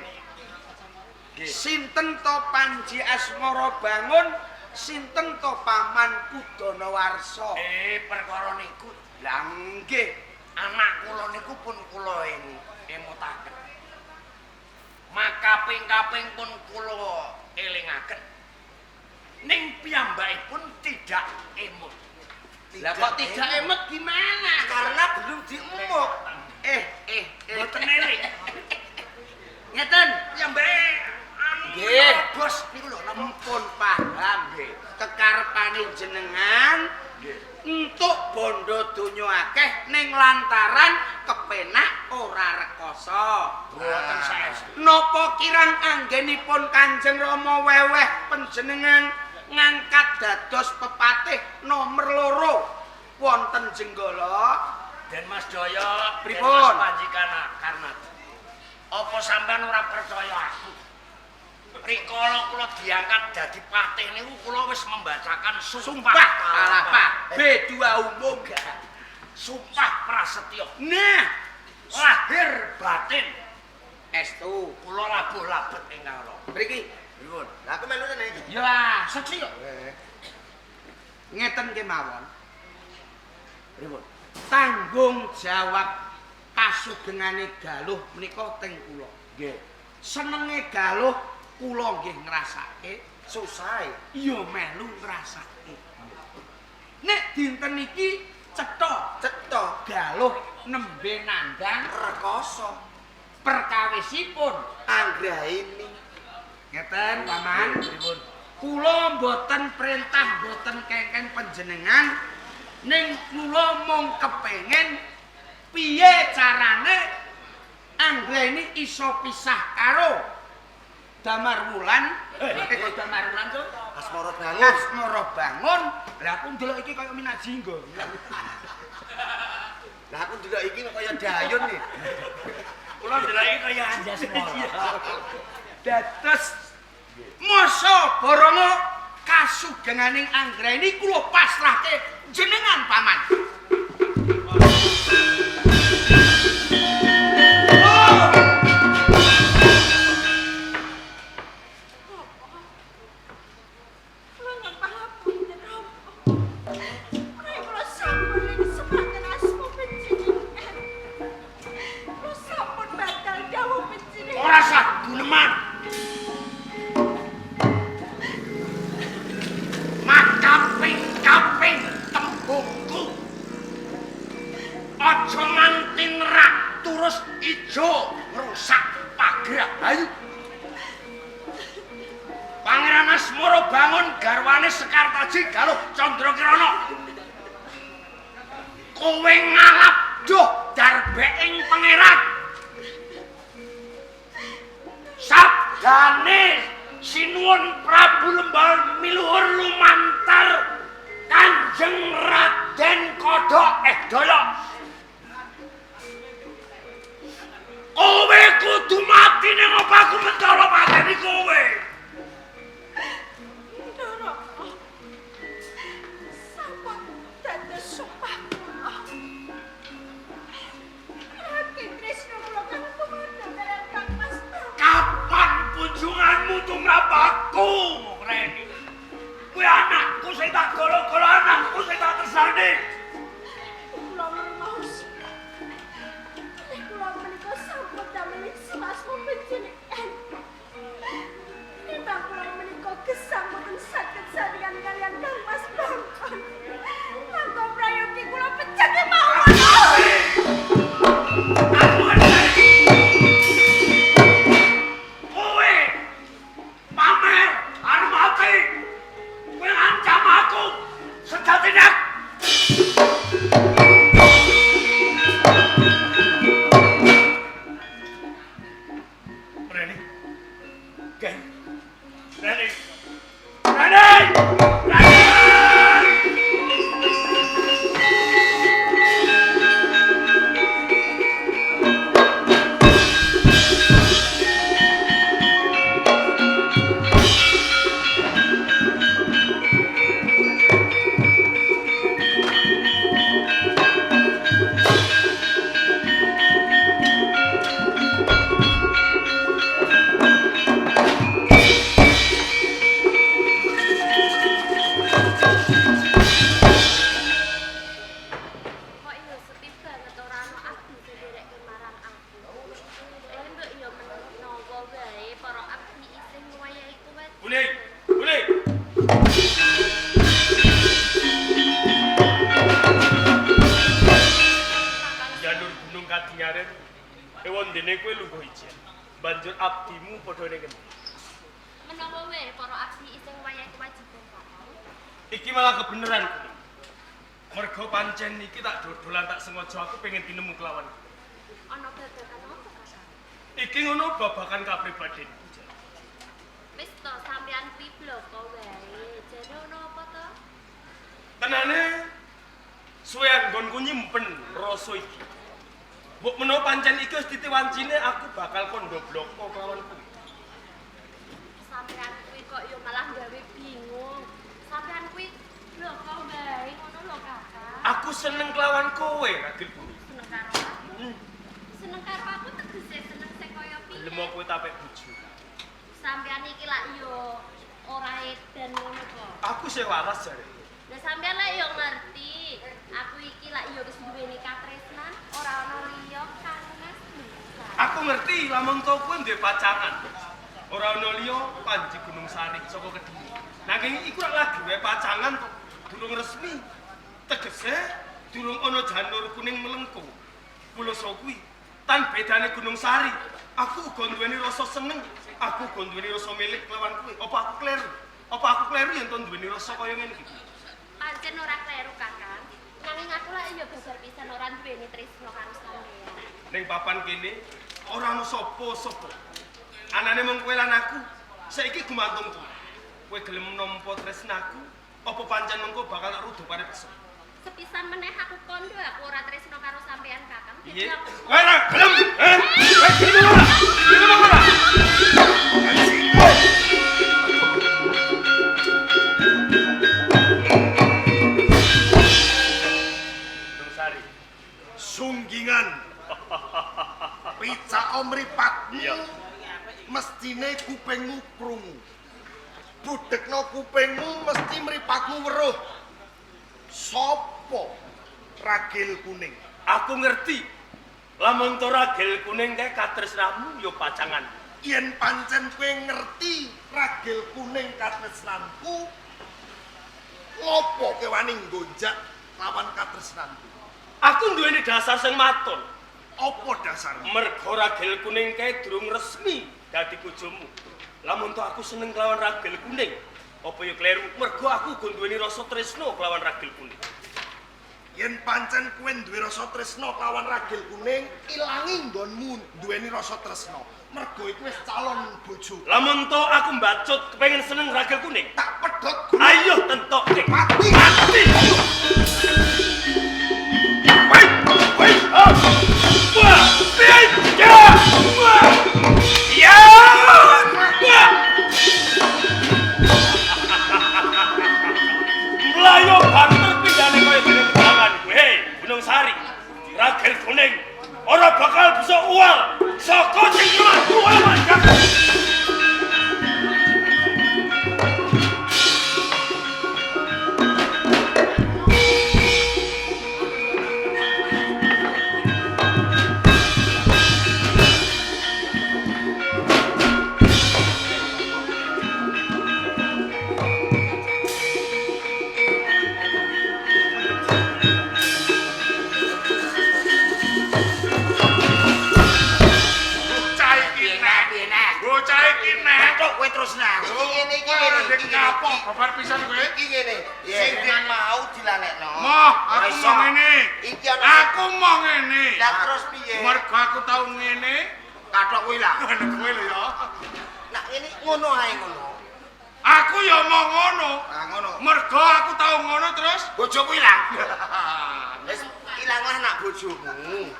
Sinten to Panji Asmara Bangun, sinten to Paman Kudanawarsa. Perkara niku Lah nggih, anak kula niku pun kula emutaken. Makaping-kaping pun kula elingaken. Ning piyambakipun tidak emut. lah kok tidak emet gimana? Karena belum diemuk. Mboten eling. Ngeten, Piyambake nggih. bos niku lho Ampun paham nggih. Kekarepane jenengan entuk bondo donya akeh ning lantaran kepenak ora rekoso. Mboten saestu. Napa kirang anggenipun Kanjeng Rama weweh panjenengan ngangkat dados pepatih nomor 2 wonten Jenggala? Den Mas Jaya, Pripun? Den Mas Panjikan Karna. Apa sampean ora percaya aku? Rikala kula diangkat dadi patih niku kula wis membacakan Sumpah Palapa B2 umum. Sumpah prasetya. Nah, Lahir batin estu kula labuh-labet ing kala. mriki. Pripun? Lah aku melu tenan iki. Ya, seksi kok. Ngeten kemawon. Pripun? Tanggung jawab kasugengane galuh menika teng kula. Nggih. Senenge galuh kula nggih ngrasake, Susah. ya melu ngrasake. Nek dinten iki cetha Cetok galuh nembe nandang rekoso perkawisipun. anggraini. Ngeten Paman, Pripun? kula mboten perintah mboten kengken panjenengan, ning kula mung kepengin piye carane anggreni iso pisah karo Damar Wulan. Kok Damar Wulan to? Asmara Bangun. Asmara Bangun. Lah aku ndelok iki kaya Mina Jinggo. Lah aku ndelok iki kaya Dayun nih. Kula ndelok kaya Anjasmara. Dados masa baronga kasugenganing anggreni kula pasrahke jenengan Paman. Ora sah guneman. Makaping-kaping tembungku. Aja nganti nerak terus ijo ngrusak pagrab. Ayo. Pangeran Asmara Bangun garwane Sekartaji Galuh Candrakirana. Kowe ngalap doh darbeking pangeran. Sabdane sinuwun Prabu Lembal miluhur lumantar Kanjeng Raden Kodok Daya. Kowe kudu mati ning obaku mentara pateni kowe. Ndara. Sapa dados sumpah kula? Raden Tresna kula kang pemandang Kang Mas. Kapan kunjunganmu tumrapaku, Reni? Kuwi anakku sing tak golo-golo, anakku sing tak tersane. Kula Iki malah kebeneran. Mergo pancen iki tak dodolan tak sengaja aku pengen tinemu kelawan. Ana babakan apa, Kakang? Iki ngono babakan kapribadian. Wis to sampean kuwi bloko wae. Jane ono apa to? Tenane suwe anggonku nyimpen rasa iki. Mbok menawa pancen iki wis titiwancine aku bakal kondo bloko kelawan kuwi. Sampean kuwi kok yo malah gawe bingung. Sampean kuwi bloko wae ngono lho, Kakang. Aku seneng kelawan kowe, Ragil kuwi. Seneng karo aku. Seneng karo aku tegese seneng sing kaya piye? Lemo kowe tapek bojo. Sampean iki lak yo ora edan ngono kok. Aku sing waras jare. Lah sampean lek yo ngerti, aku iki lak yo wis duweni katresnan, ora ana liya kangenan. Aku ngerti lamun to kowe duwe pacangan. Ora ana liya Panji Gunung Sari saka Kediri. Nanging iku lagi wae pacangan to, durung resmi. Tegese durung ana janur kuning melengkung. Puloso kuwi tan bedane Gunung Sari. Aku uga duweni rasa seneng. Aku uga duweni rasa milik kelawan kowe. Apa aku kleru? Apa aku kleru yen to duweni rasa kaya ngene iki? Pancen ora kleru, Kakang. Nanging aku lak yo babar pisan ora duweni tresno karo sampean. Ning papan kene ora ana sapa-sapa. Anane mung kowe lan aku. Saiki gumantung kowe. Kowe gelem nampa tresnaku, apa pancen mengko bakal tak rudo pare pesuk. Sepisan meneh aku kondo aku ora tresno karo sampean, Kakang. Piye? Kowe ora gelem? Kowe gelem ora? Gelem ora? Sari. Sunggingan. Pica omripatmu. Iya. Mestine kupingmu krungu. Budekno kupingmu mesti mripatmu weruh. Sopo Ragil Kuning? Aku ngerti. Lamun to Ragil Kuning kae katresnamu ya pacangan. Yen pancen kowe ngerti Ragil Kuning katresnanku, ngopo kowe wani nggonjak lawan katresnanku? Aku duweni dasar sing maton. Apa dasarmu? Mergo Ragil Kuning kae durung resmi dadi bojomu. Lamun to aku seneng kelawan Ragil Kuning, apa ya kleru? Mergo aku uga duweni rasa tresno kelawan Ragil Kuning. Yen pancen kowe duwe rasa tresno kelawan Ragil Kuning, ilangi nggonmu duweni rasa tresno. Mergo iku wis calon bojo. Lamun to aku mbacut kepengin seneng Ragil Kuning, Tak pedhot ayo tentokke. mati. Mati. Woi, wah, piye? Ya, wah, ya, wah. Melayu banter pindane kaya dene tangan kowe. Hei, Gunung Sari. Ragil Kuning ora bakal bisa uwal saka sing luwih uwal. Sabar pisan kowe. Iki ngene, sing nek mau dilalekno. Moh, aku mau ngene. Iki ana Aku mau ngene. Lah terus piye? Mergo aku tau ngene, kathok kowe lah. Kowe lho ya. Nak ngene ngono ae ngono. Aku ya mau ngono. Ah ngono. Mergo aku tau ngono terus Bojoku ilang. Wis ilanglah nak bojomu.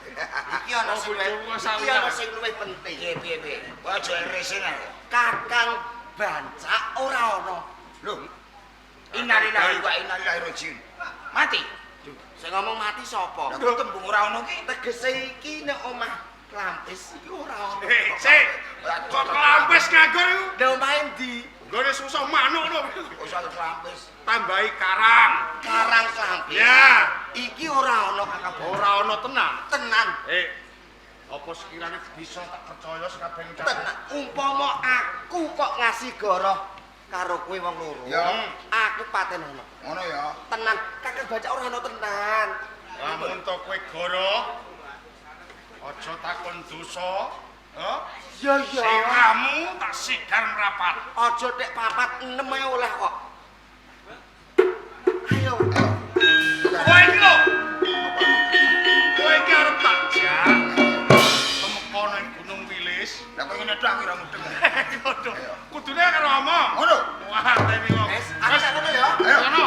Iki ana sing iki ana sing luwih penting. Piye. Aja resin ae. Kakang Bancak ora ana. Lho. Innalillahi wa inna ilaihi rajiun. Mati. Sing ngomong mati sapa? Lho tembung ora ana ki tegese iki nek omah Klampis iki ora ana. Sik. Kok Klampis nganggur iku? Lha omahe ndi? Nggone susah manuk lho. Usah Klampis. Tambahi karang. Karang Klampis. Ya. Iki ora ana Kakang Bancak. Ora ana tenan. Tenan. Apa sekiranya bisa tak percaya sekabeh ucapan? Tenan. Umpama aku kok ngasih goroh karo kowe wong loro. Ya. Aku paten ana. Ngono ya. Tenan. Kakang Bancak ora ana tenan. Lamun to kowe goroh aja takon dosa, Ya ya. siramu tak sigar merapat. Aja tek 4 6 ae oleh kok. Ayo. Kowe iki lho. Kowe iki arep tak jak. Temekono ing Gunung Wilis. Lah kok ngene tok aku ora mudeng. Kudune karo omong. Ngono. Wah, tapi kok. Wes, aku tak ngono ya. Ayo. Sono.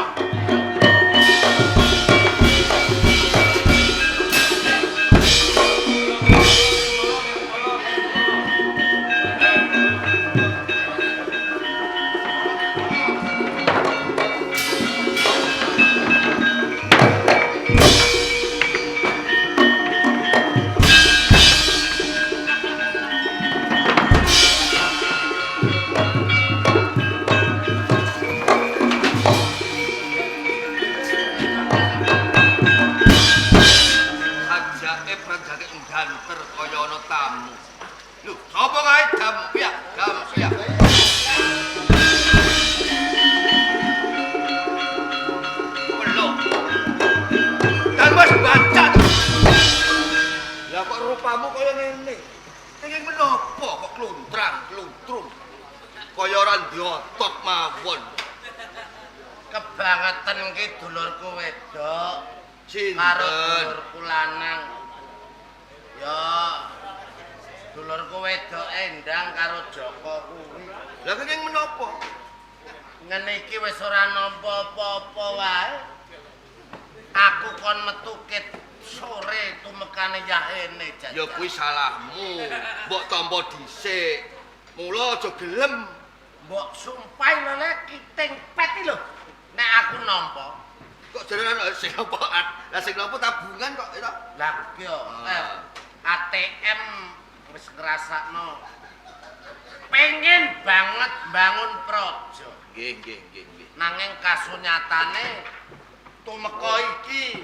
rupamu kaya ngene. Ning menapa kok kluntrang-kluntrung. Kaya ora ndiotot mawon. Kebangetan ki dulurku wedok. Karo dulurku lanang. Ya dulurku wedok Endang karo Joko kuwi. Lah kenging menapa? Ngene iki wis ora nampa apa-apa wae. Aku kon metu ket sore tumekane yahene jajan. Ya kuwi salahmu. Mbok tampa dhisik. Mula aja gelem. Mbok sumpah lho nek kiting pet iki lho. Nek aku nampa. Kok jaran sing apa? Lah sing apa tabungan kok ora? Lah yo ATM wis ngrasakno. Pengen banget bangun projo. Nggih. Nanging kasunyatane tumeka iki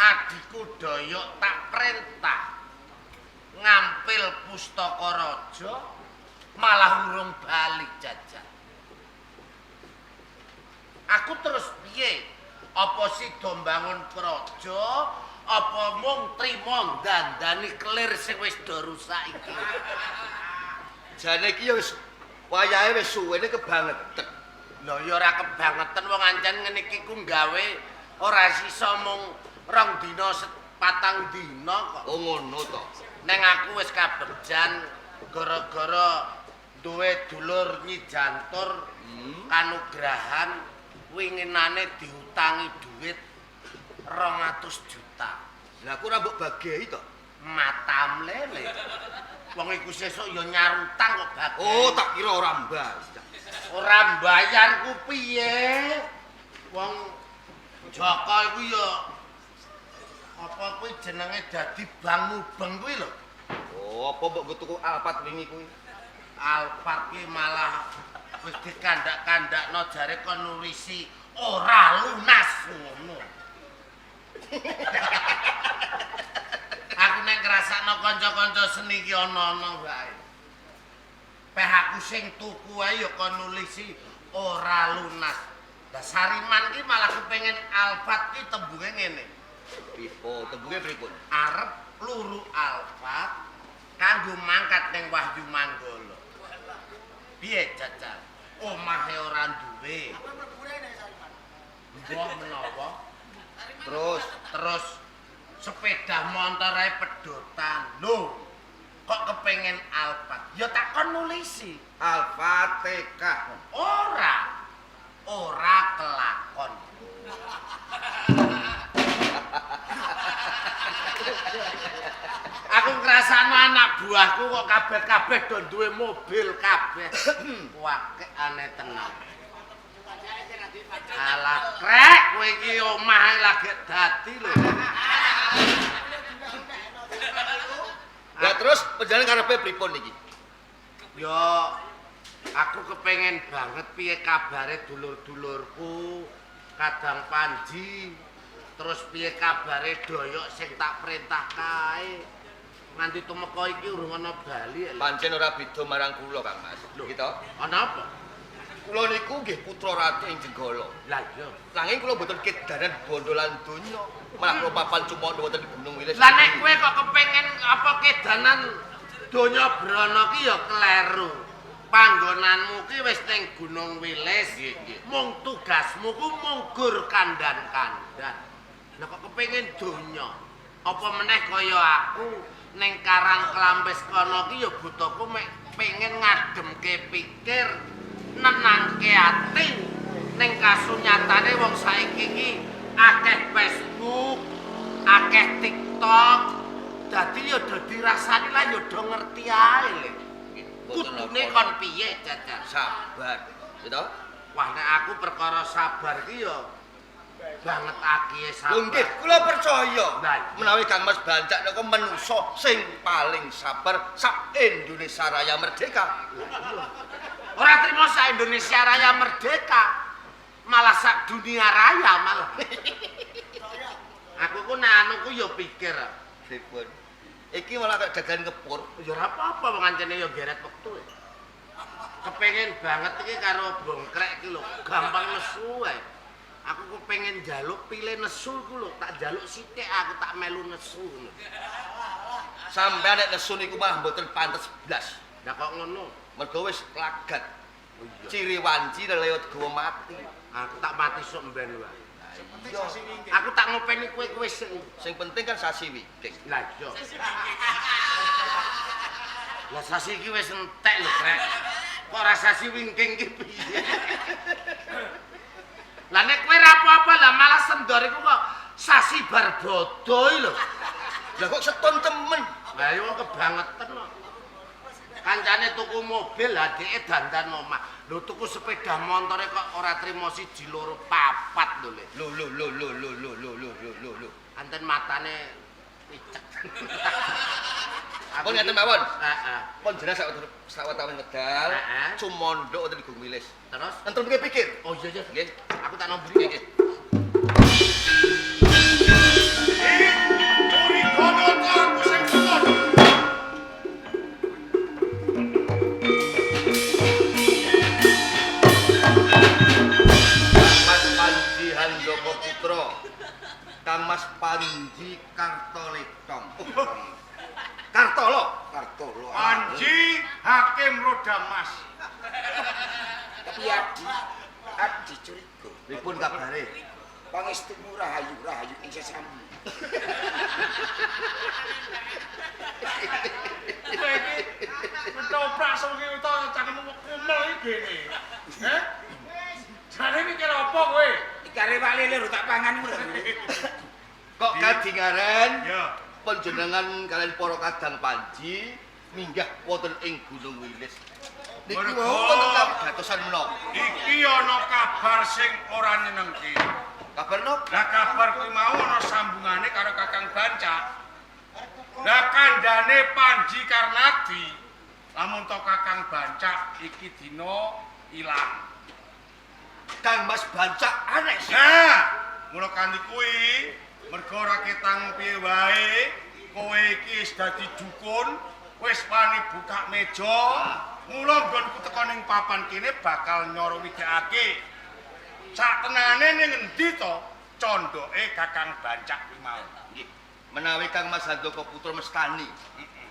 adikku Doyok tak perintah ngampil pustaka raja malah urung bali jajan. Aku terus piye? Apa sida mbangun praja apa mung trima dandani kelir sing wis do rusak iki? Jane iki ya wis wayahe wis suwene kebangetan. Lho ya ora kebangetan wong ancen ngene iki ku gawe ora sisa mung 2 dina 4 dina kok. Oh ngono to. Neng aku wis kabejan gara-gara duwe dulur Nyi Jantur kanugrahan winginane diutangi duit 200 juta. Lah aku ora mbok bagehi to. Matam lele. Wong iku sesuk ya nyarutang kok bagehi. Oh, tak kira ora mbayar. Ora mbayar ku piye? Wong Joko iku ya apa kuwi jenenge dadi bang mubeng kuwi lho. Oh, apa mbok tuku Alphard wingi kuwi? Alphard ki malah wis dikandak-kandakno jare kon nulisi ora lunas ngono. Aku nek ngrasakno kanca-kanca seni ki ana-ana wae. Peh aku sing tuku ae ya kon nulisi ora lunas. Lah Sariman ki malah kepengin Alphard ki tembunge ngene. Oh, tembunge pripun? Arep luru Alphard kanggo mangkat ning Wahyu Manggala. Piye jajal? omahe ora duwe. Mbah menawa. Terus sepeda montore pedotan. Lho, kok kepengen Alphard? Ya takon nulisi. Alfa TK. Ora kelakon. Aku ngrasakno anak buahku kok kabeh-kabeh do duwe mobil kabeh. Wake aneh tenan. Alah krek kowe iki omah lagi dadi lho. Ya terus penjalan karepe pripun iki? Ya aku kepengen banget piye kabare dulur-dulurku kadang Panji. Terus piye kabare doyok sing tak perintah kae. Nganti tumeka iki urung ana bali. Pancen ora beda marang kula, Kang Mas. Iki to. Ana apa? Kula niku nggih putra ratu ing Jenggala. Lah iya. Nanging kula boten kedanan bondo lan donya. Malah kula papan cuma wonten Gunung Wilis. Lah nek kowe kok kepengen apa kedanan donya brana ki ya kleru. Panggonanmu ki wis ning Gunung Wilis. Mung tugasmu ku munggur kandan-kandan. Lah kok kepengen donya. Apa meneh kaya aku ning Karang Klampis kono ki ya butuhku mek pengen ngademke pikir, nenangke ati. Ning kasunyatane wong saiki iki akeh Facebook, akeh TikTok. Dadi ya do dirasani lah ya do ngerti ae le. Kudune kon piye, Cacar? Sabar. Gitu? Wah nek aku perkara sabar ki ya banget akihe sabar. Lho nggih, kula percaya Lah, menawi Kang Mas Bancak niku menungso sing paling sabar sak Indonesia Raya Merdeka. ora trimo sak Indonesia Raya Merdeka, malah sak dunia raya malah. Aku ku nek anu ku ya pikir. Pripun? Iki malah kok dagan ngepur. Ya ora apa-apa wong ancene ya geret wektu. Kepengen banget iki karo bongkrek iki lho, gampang nesu ae. Aku kepengen njaluk pilih nesu ku lho, tak njaluk sithik aku tak melu nesu ngono. Sampeyan nek nesu niku malah mboten pantes blas. Lah kok ngono? Mergo wis lagat. Oh iya. Ciri wanci lewat gawa mati. Aku tak mati sok mben wae. Aku tak ngopeni kowe sing. Sing penting kan sasi wiking. Lah iya. Lah sasi iki wis entek lho, Krek. Kok ora sasi wingking ki piye? Lah nek kowe ra apa-apa lah malah sendor iku kok sasi barbodo lho. Lah kok seton temen. Lah yo kebangetan kok. Kancane tuku mobil lah dheke dandan omah. Lho tuku sepeda montore kok ora trimo 1 2 4 lho Le. Lho. Anten matane picek. Pun ngeten mawon. Heeh. Pun jenengan sawetawis medal. Heeh. Cumondhok wonten di Gunung Wilis. Terus Enten pikir. oh iya. Nggih. Aku tak nombri Nggih. Uri kono aku sing kutut. Mas Panji Handoko Putra. Kang Mas Panji Kartoletong. Kartolo. Panji Hakim Rodamas. Tapi adi curiga. Pripun kabare? Pangestumu rahayu ing sesami. Kowe iki ketoprak suwi utawa cangkemmu kumel iki gene. Heh? Jane mikir apa kowe? Ikare Pak Lele tak pangan ngono. Kok kadingaren? Ya. Panjenengan kalian para kadang Panji minggah wonten ing Gunung Wilis. Niki Mergo- wau wonten gatosan menapa? Iki ana kabar sing ora nyenengke. Kabar napa? Lah kabar kuwi mau ana sambungane karo Kakang Bancak. Lah kandhane Panji Karnadi. Lamun to Kakang Bancak iki dina ilang. Kang Mas Bancak aneh sih. Nah, mula kanthi kuwi mergo ora ketang piye wae, kowe iki wis dadi dukun, wis wani buka meja. Mula nggonku teko ning papan kene bakal nyoro widakake. Saktenane ning endi to condoke Kakang Bancak kuwi mau. Nggih. Menawi Kang Mas Handoko Putra mestani,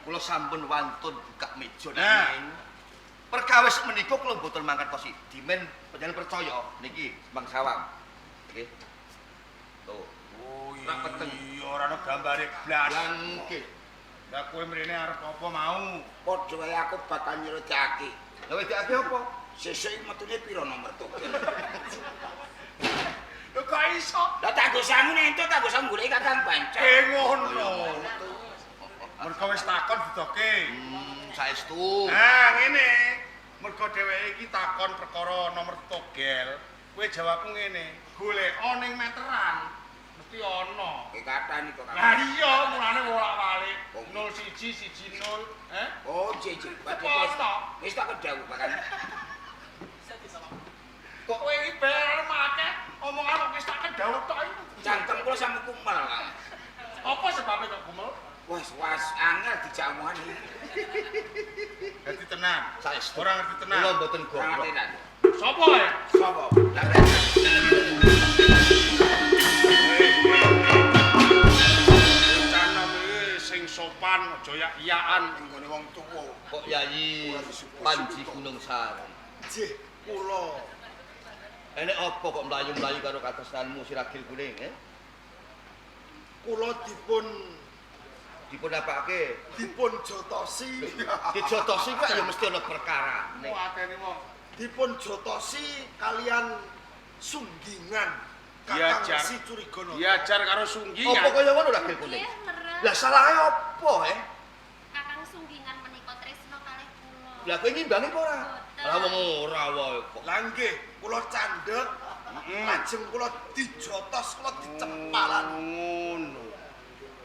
kula sampun wantun buka meja Nah. nanging Perkawis menika kula mboten mangkat kosi. Dimen panjenengan percaya niki Bang Sawang. Nggih. Tuh. Oh Rak peteng. iya ora ana gambare blas. Lan nggih. Lah kowe mrene arep apa mau? Padha wae aku bakal nyelidiki. Lah wedake apa? Sesuk metune pira nomor togel? Lho kok iso? Lah tak go sangu entuk tak go sanggule Kakang Banca. Ngono. Mergo wis takon didoke. Saestu. Nah, ngene. Mergo dheweke iki takon perkara nomor togel, kowe jawabku ngene, goleka ning meteran. Mesti ana. Ki kathah iki kok. Lah iya, mulane bolak-balik 0110, Oh, jiji. Wis tak kedawuh Kakang. Kok kowe iki bar akeh omongan kok wis tak kedawuh tok iki. Cangkem kula sampe kumel. Apa sebabnya kok kumel? Was angel dijamuan iki. Dadi tenang. Saestu. Ora ngerti tenang. Kula mboten Ora goblok. ngerti nak. Sopo ya? Sopo? Lah Rencana iki sing sopan aja yak-iyakan nggone wong tuwa. Kok Yayi Panji Gunung Sari. Jih, kula Enek apa kok mlayu-mlayu karo katesanmu Siragil Kuning, kula dipun Dipun apake? jotosi. Dijotosi kok ya mesti ana perkara. Mau atene mau. Dipun jotosi kalian sunggingan. Diajar. Kakang Si Curigono. Diajar karo Apa sunggingan. kaya ngono Ragil Kuning? Nggih, leres. Lah salahe apa, Kakang sunggingan menika tresno kalih kula. Lah kowe ngimbangi apa ora? Lah wong ora wae kok. Lah nggih, kula candhek. Lajeng kula dijotos, kula dicempalan. Ngono.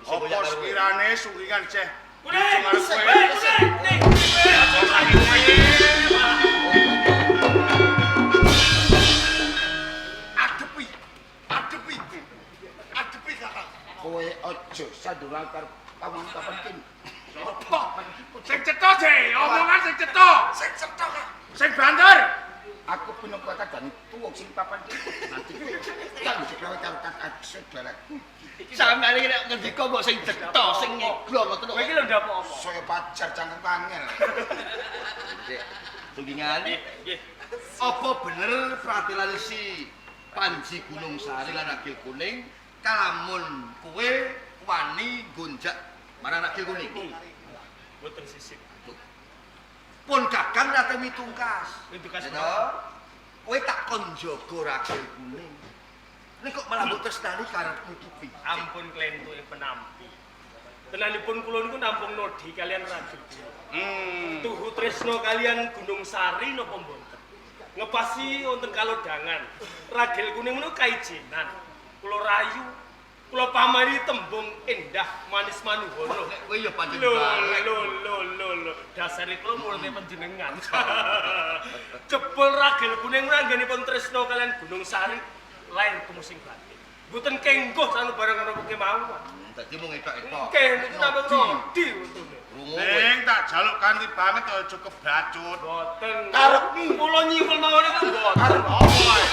Sing Apa koyak karo kowe. sekirane sunggingan ceh? Kuning, kuning. Adepi Kakang. kowe aja sanduran karo paman-paman kene. Sing cetha sih, omongan sing cetha. Sing cetha. Sing banter. Aku punya kota dan tuwuk sing papan kene. Nanti kan dikawal karo kakak saudaraku. Sampeyan iki nek ngendika mbok sing cetha, sing ngeglo ngoten Kowe iki lho ndak apa-apa. Saya pacar cangkem angel. Tunggingan. Nggih. Apa bener pratilan si Panji Gunung Sari lan Ragil Kuning kalamun kowe wani gonjak marang Ragil Kuning? Mboten sisik. Pun Kakang rate mitungkas. Mitungkas Ya, kowe tak kon jaga Ragil Kuning. Nek kok malah mbok tresnani karepmu iki. Ampun klentuke penampi. Tenanipun kula niku nampung nodi kalian Ragil Kuning. Tuhu tresno kalian Gunung Sari napa mboten? Ngepasi wonten kalodangan. Ragil Kuning menika kaijenan. Kula rayu, kula pamari tembung endah manis manuhono. Nek kowe ya pancen Lho, balek. lho. Dasare kula mulane panjenengan. Jebul Ragil Kuning ranggenipun tresno kalian Gunung Sari lain kumusing batin. Mboten kengguh sanubarang menapa kemawon. Dadi mung etok-etok. Oke, niku namung nodi untune. Rungu Ning tak jaluk kanthi banget aja kebacut. Boten. Karepmu. Kula nyifel mawon niku boten. Apa ae?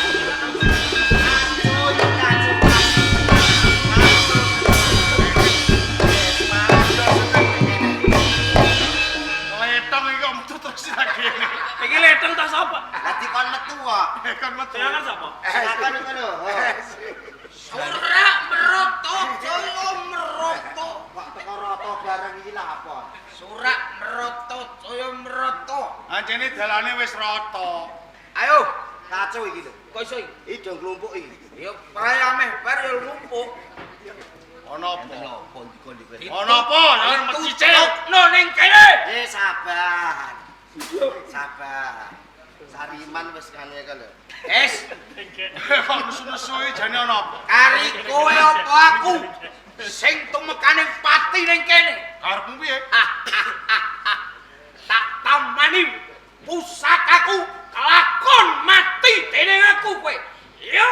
Letong iki kok metu terus lagi. Iki leteng ta sapa? Dadi kon metu kok. Kan metu. Silakan sapa? Silakan ngono. Surak meroto, joyo meroto. Kok teko roto bareng iki lha apa? Surak meroto, joyo meroto. Anjene dalane wis rata. Ayo, Kacau iki lho. kok iso iki? Iki do nglumpuk iki. Ya pae ameh bar ya lumpuk. Ana apa? Napa dikon kowe? Ana apa? Jangan mencicil. Tutupno ning kene. Sabar. Sabar. Sariman wis ngene iki lho. Es, Kok nesu-nesu iki jane ana apa? kari kowe apa aku? Sing tumekane pati ning kene. Karepmu piye? Tak tamani pusakaku kelakon mati dening aku kowe. Ya.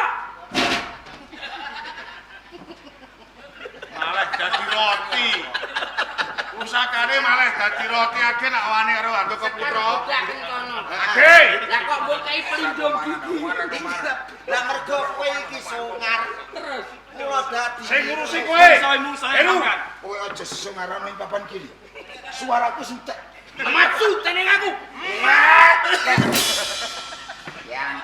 Malah dadi roti. Pusakane malah dadi roti age nak wani karo Handoko Putra. Age. Lah kok mbok kei pelindung gigi. Lah mergo kowe iki sungar. Terus Mula dadi. Sing ngurusi kowe. Saya Heru. makan. Kowe aja sungaran ning papan kiri. Suaraku sentek. Maju tening aku. Yang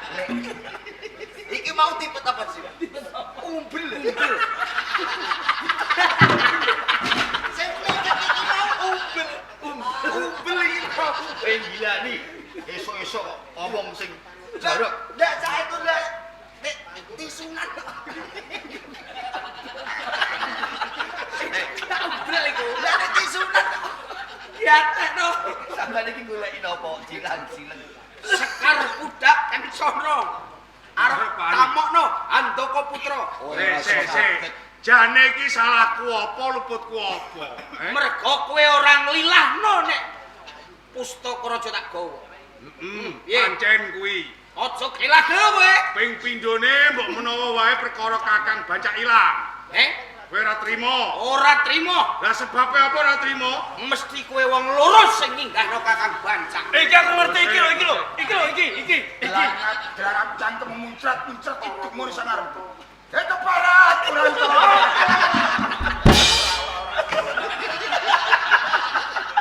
iki mau tipe apa sih? Umbel. Sing mikir iki mau umbel. Umbel iki mau. Gila nih. Esok-esok ngomong sing jorok. Ndak saya itu ndak tisunan. Umbel iku. Ndak tisunan. Ya tekno. Sampeyan iki goleki napa? Jilang-jilang. Sekar budak Kencono. Arep tamokno Andaka Putra. Sik. Jane iki salahku apa, luputku apa? Mergo kowe ora nglilahno nek pustaka raja tak gawa. Pancen kuwi. Aja kelah kowe. Ping pindhone mbok menawa wae perkara Kakang Bancak ilang. Kowe ora trima. Ora trima. Lah sebabe apa ora trima? Mesti kowe wong loro sing ninggahno Kakang Bancak. Iki aku ngerti iki lho. Iki. Langat darap cangkem muncrat-muncrat itu mun sangar. Itu parat kurang to.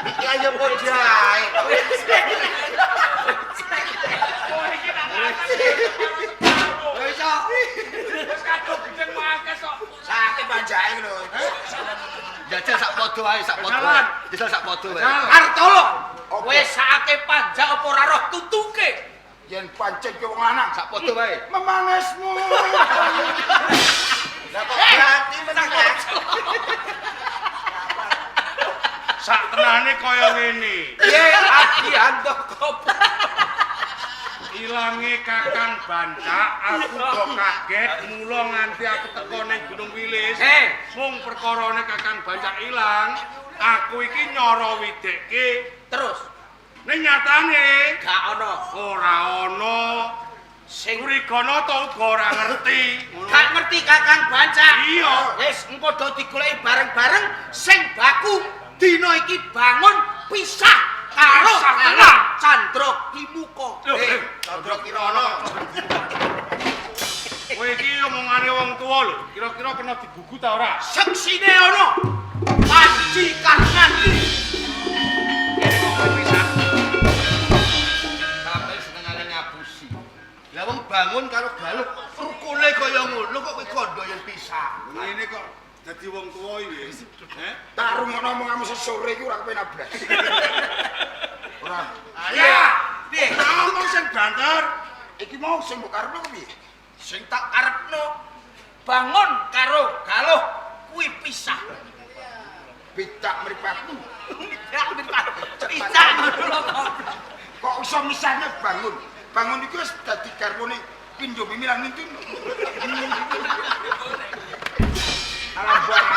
Iki ayo podhae. Wis kadung gedeng mangkes kok. Sakit banjake lho. Jajal sak padha wae, sak padha. Jalan. Jajal sak padha wae. Kartolo, kowe sakake panjang apa ora roh tutuke? Yen pancen ki wong lanang Sak padha wae. memangesmu. Lah kok berarti menang ya? Sak tenane kaya ngene. Ye Adi Andaka. Ilange Kakang Bancak, aku kok kaget mula nganti aku teko ning Gunung Wilis. Mung perkarane Kakang Bancak ilang, aku iki nyara widekke. Terus Ning nyatane gak ana. ora ana Sing Surigono to uga ora ngerti. gak ngerti Kakang Bancak. Iya. Wis engko do digoleki bareng-bareng sing baku dina iki bangun pisah karo Kakang Candra Kimuka. Candra Kirana. Kowe iki omongane wong tuwa lho. Kira-kira kena digugu ta ora? Seksine ana Panji Karnandi. Sampai senengane ngapusi. Lah wong bangun karo baluk rukune kaya ngono kok kowe kondo yen pisah. Ngene kok dadi wong tuwa iki. Tak rungokno omonganmu sesore iki ora kepenak blas. Ora. Ya, piye? Ngomong sing banter. Iki mau sing mbok karepno piye? Sing tak karepno bangun karo galuh kuwi pisah. Bidak mripatmu. Ya, pisah ngono kok. Kok iso misahnya bangun? Bangun iki wis dadi garwane pindho mimilan nintun. Alambang.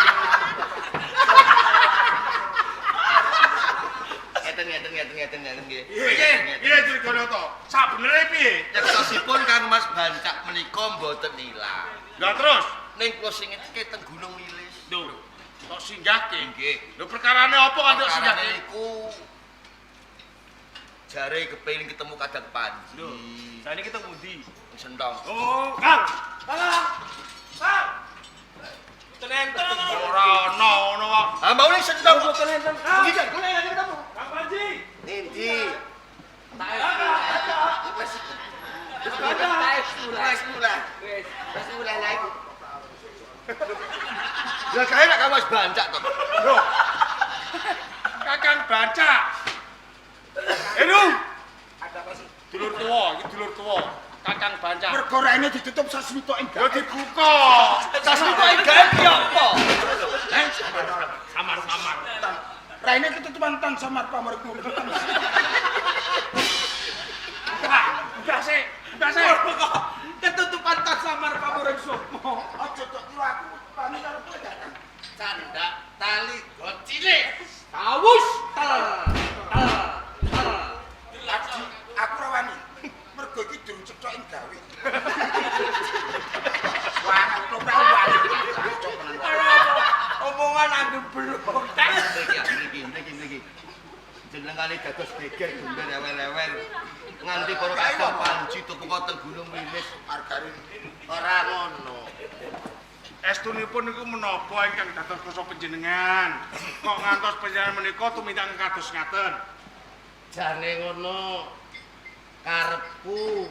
Ngeten nggih. Piye Surigono to? Sabenere piye? Yektosipun Kang Mas Bancak menika mboten ilang. Lah terus Ning kula sing iki teng Gunung Wilis. lho, kok singgahke. Nggih. Lho perkarane apa kok Perkarane singgahke? iku jare kepengin ketemu Kadang Panji. Lho, saiki kita pundi? Sentong. Oh, Kang. Tenenten. Ora ana ngono kok. Ah mau ning sentong. Tenenten. Iki kan kula yang ketemu. Kang Panji. Endi? Wes mulai lagi. Lah kae nek Kang Mas Bancak to. Lho. Kakang Bancak. Enu. Ada apa sih? Dulur tuwa, iki dulur tuwa. Kakang Bancak. Mergo raine ditutup sasmita ing Ya dibuka. Sasmita ing gawe ki apa? Samar-samar. raine ketutupan tan samar pamerku. Enggak sih. Ketutupan tas samar pamureng sukma. Aja tok kira aku panik karo kowe datang. Candak tali gocile. Kawus tel. Lagi aku ora wani. Mergo iki durung cethok ing gawe. Wah, kok ora wani. Omongan anggo belum. Niki. Jenengane dados beger gundel ewel-ewel. Nganti para Kadang Panji tuku teng Gunung Wilis. Margarin ora ngono. Estunipun niku menapa ingkang dados kusa panjenengan? Kok ngantos panjenengan menika tumindak kados ngaten? jane ngono karepku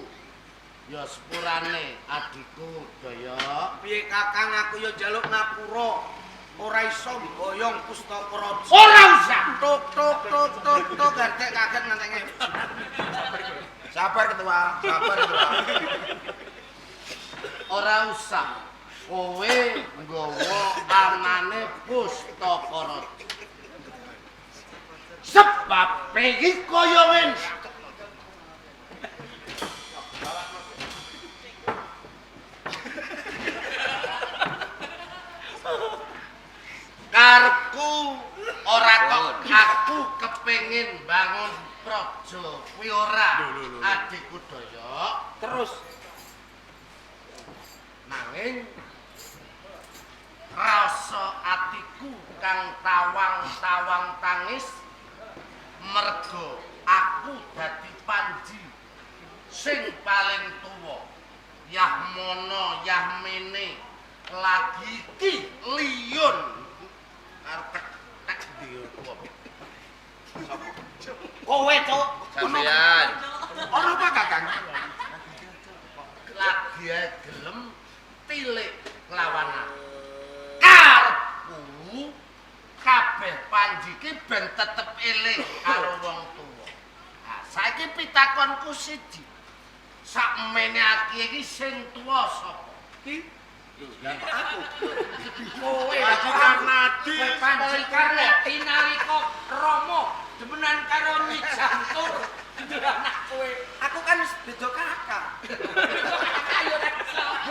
ya sepurane adikku Daya. Piye Kakang aku ya njaluk ngapura. Ora iso boyong pustaka raja. Ora usah. Tuk gardek kaget nantenge. Sabar ketua, sabar ketua. Ora usah. Kowe nggawa anane pustaka raja. Sebab iki kaya ngene. Karepku ora kok aku kepengin bangun praja kuwi ora adikku Daya. Terus nanging rasa atiku kang tawang-tawang tangis merga aku dadi Panji sing paling tuwa. Yah mono yah mene lagi iki liyun artek tak ndi tuwa. kowe cuk. Sampeyan. Ora apa Kakang? Lagi gelem tilik lawan aku. Karepku kabeh Panji ki ben tetep eling karo wong tuwa. Nah, saiki pitakonku siji. Sakmene aki iki sing tuwa sapa? Ki Aku. kowe Panji Karnadi. Kowe Panji Karnadi nalika Rama demenan karo Nyi Jantur. Anak kowe. Aku kan wis beda kakak. Ayo rek.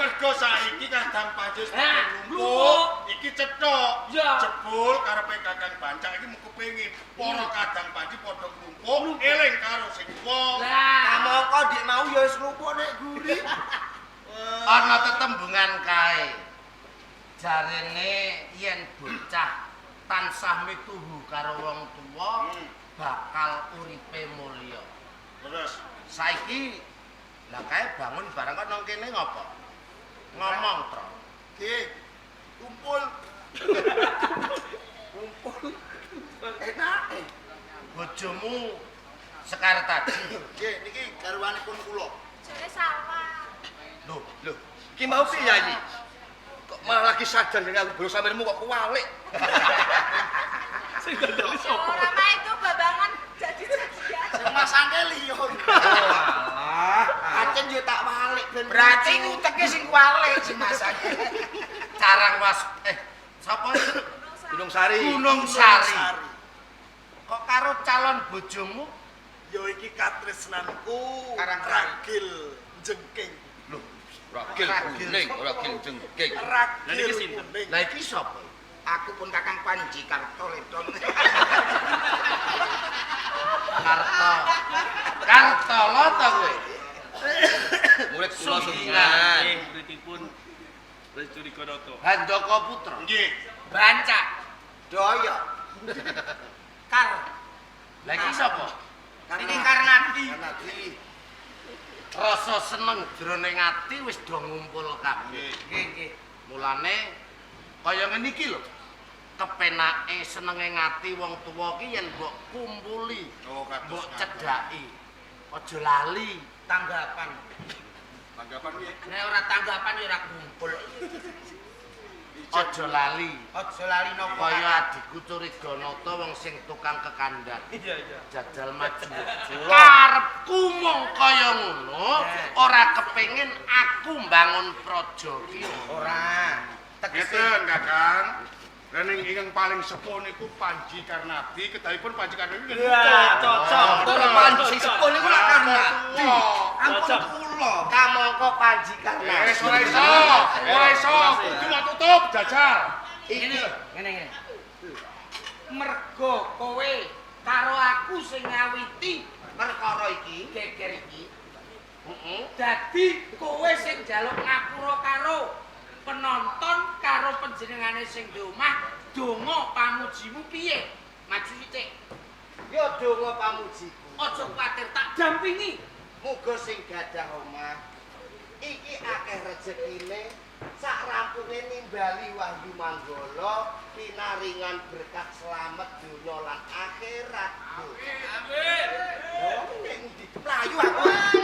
Mergo saiki Kadang Panji wis Nah, lumpuh, iki cetok. Ya. Jebul karepe Kakang Bancak iki mung kepengin para Kadang Panji padha lumpuh eling karo sing tuwa. Lah, Kamangka dik mau ya wis lumpuh nek guri. ana tetembungan kae. Jarene yen bocah tansah mituhu karo wong tuwa bakal uripe mulya. Terus Saiki lah kae bangun barang kok nang kene ngopo? Ngomong, Tro. Ki, kumpul. Enak. Bojomu Sekar tadi. Nggih, niki garwanipun kula. Jare sawah. Loh, iki mau piye ya iki? Kok malah lagi sadar dengan bro sampeyanmu kok kuwalik. Sing dandani sapa? Ora mah itu babangan jadi-jadian. Masangke liyon. Acen yo tak walik ben. Berarti nguteke sing walik sing masake. Carang was sapa? Gunung Sari. Gunung Sari. Kok karo calon bojomu? Ya iki katresnanku Karang ragil jengking. Loh, ragil kuning, ragil jengking. Ragil kuning. Lah iki sapa? Aku pun Kakang Panji Karto Ledong. Karto lo ta kowe? Murid kula Sungingan. sungingan. Nggih, muridipun Restu Dikonoto. Handaka Putra. Nggih. Bancak. Doyo. Kar. Lah iki sapa? Ini Karnadi. Rasa seneng jroning ati wis do ngumpul kabeh. Nggih, nggih. Mulane kaya ngene iki lho. Kepenake senenge ngati wong tuwa ki yen mbok kumpuli, Oh, kados mbok ngaten. cedhaki. Aja lali. Tanggapan. Tanggapan piye? Nek ora tanggapan ya ora kumpul. Aja lali. Aja lali napa. Kaya adikku Curiganata wong sing tukang kekandan. Iya, iya. Jajal maju. Karepku mung kaya ngono, ora kepengin aku mbangun praja ki. Ora. Tegese Ngeten, Kakang. Rening ingkang paling sepuh niku Panji Karnadi, kedahipun Panji Karnadi nggih. Iya, cocok. Ora Panji sepul iku lak Karnadi. Ampun Cocok. kula. Kamangka Panji Karnadi. Ora iso, ora iso. Kudu mau tutup jajal. Iki ngene. Mergo kowe karo aku sing ngawiti perkara iki, geger iki. Dadi kowe sing njaluk ngapura karo penonton karo panjenengane sing di omah, donga pamujimu piye? Maju sithik. Ya donga pamujiku. Aja kuwatir tak dampingi. Muga sing gadah omah iki akeh rezekine sak rampunge nimbali Wahyu Manggala pinaringan berkat selamat donya lan akhirat. Amin. Oh, ning ndi playu aku.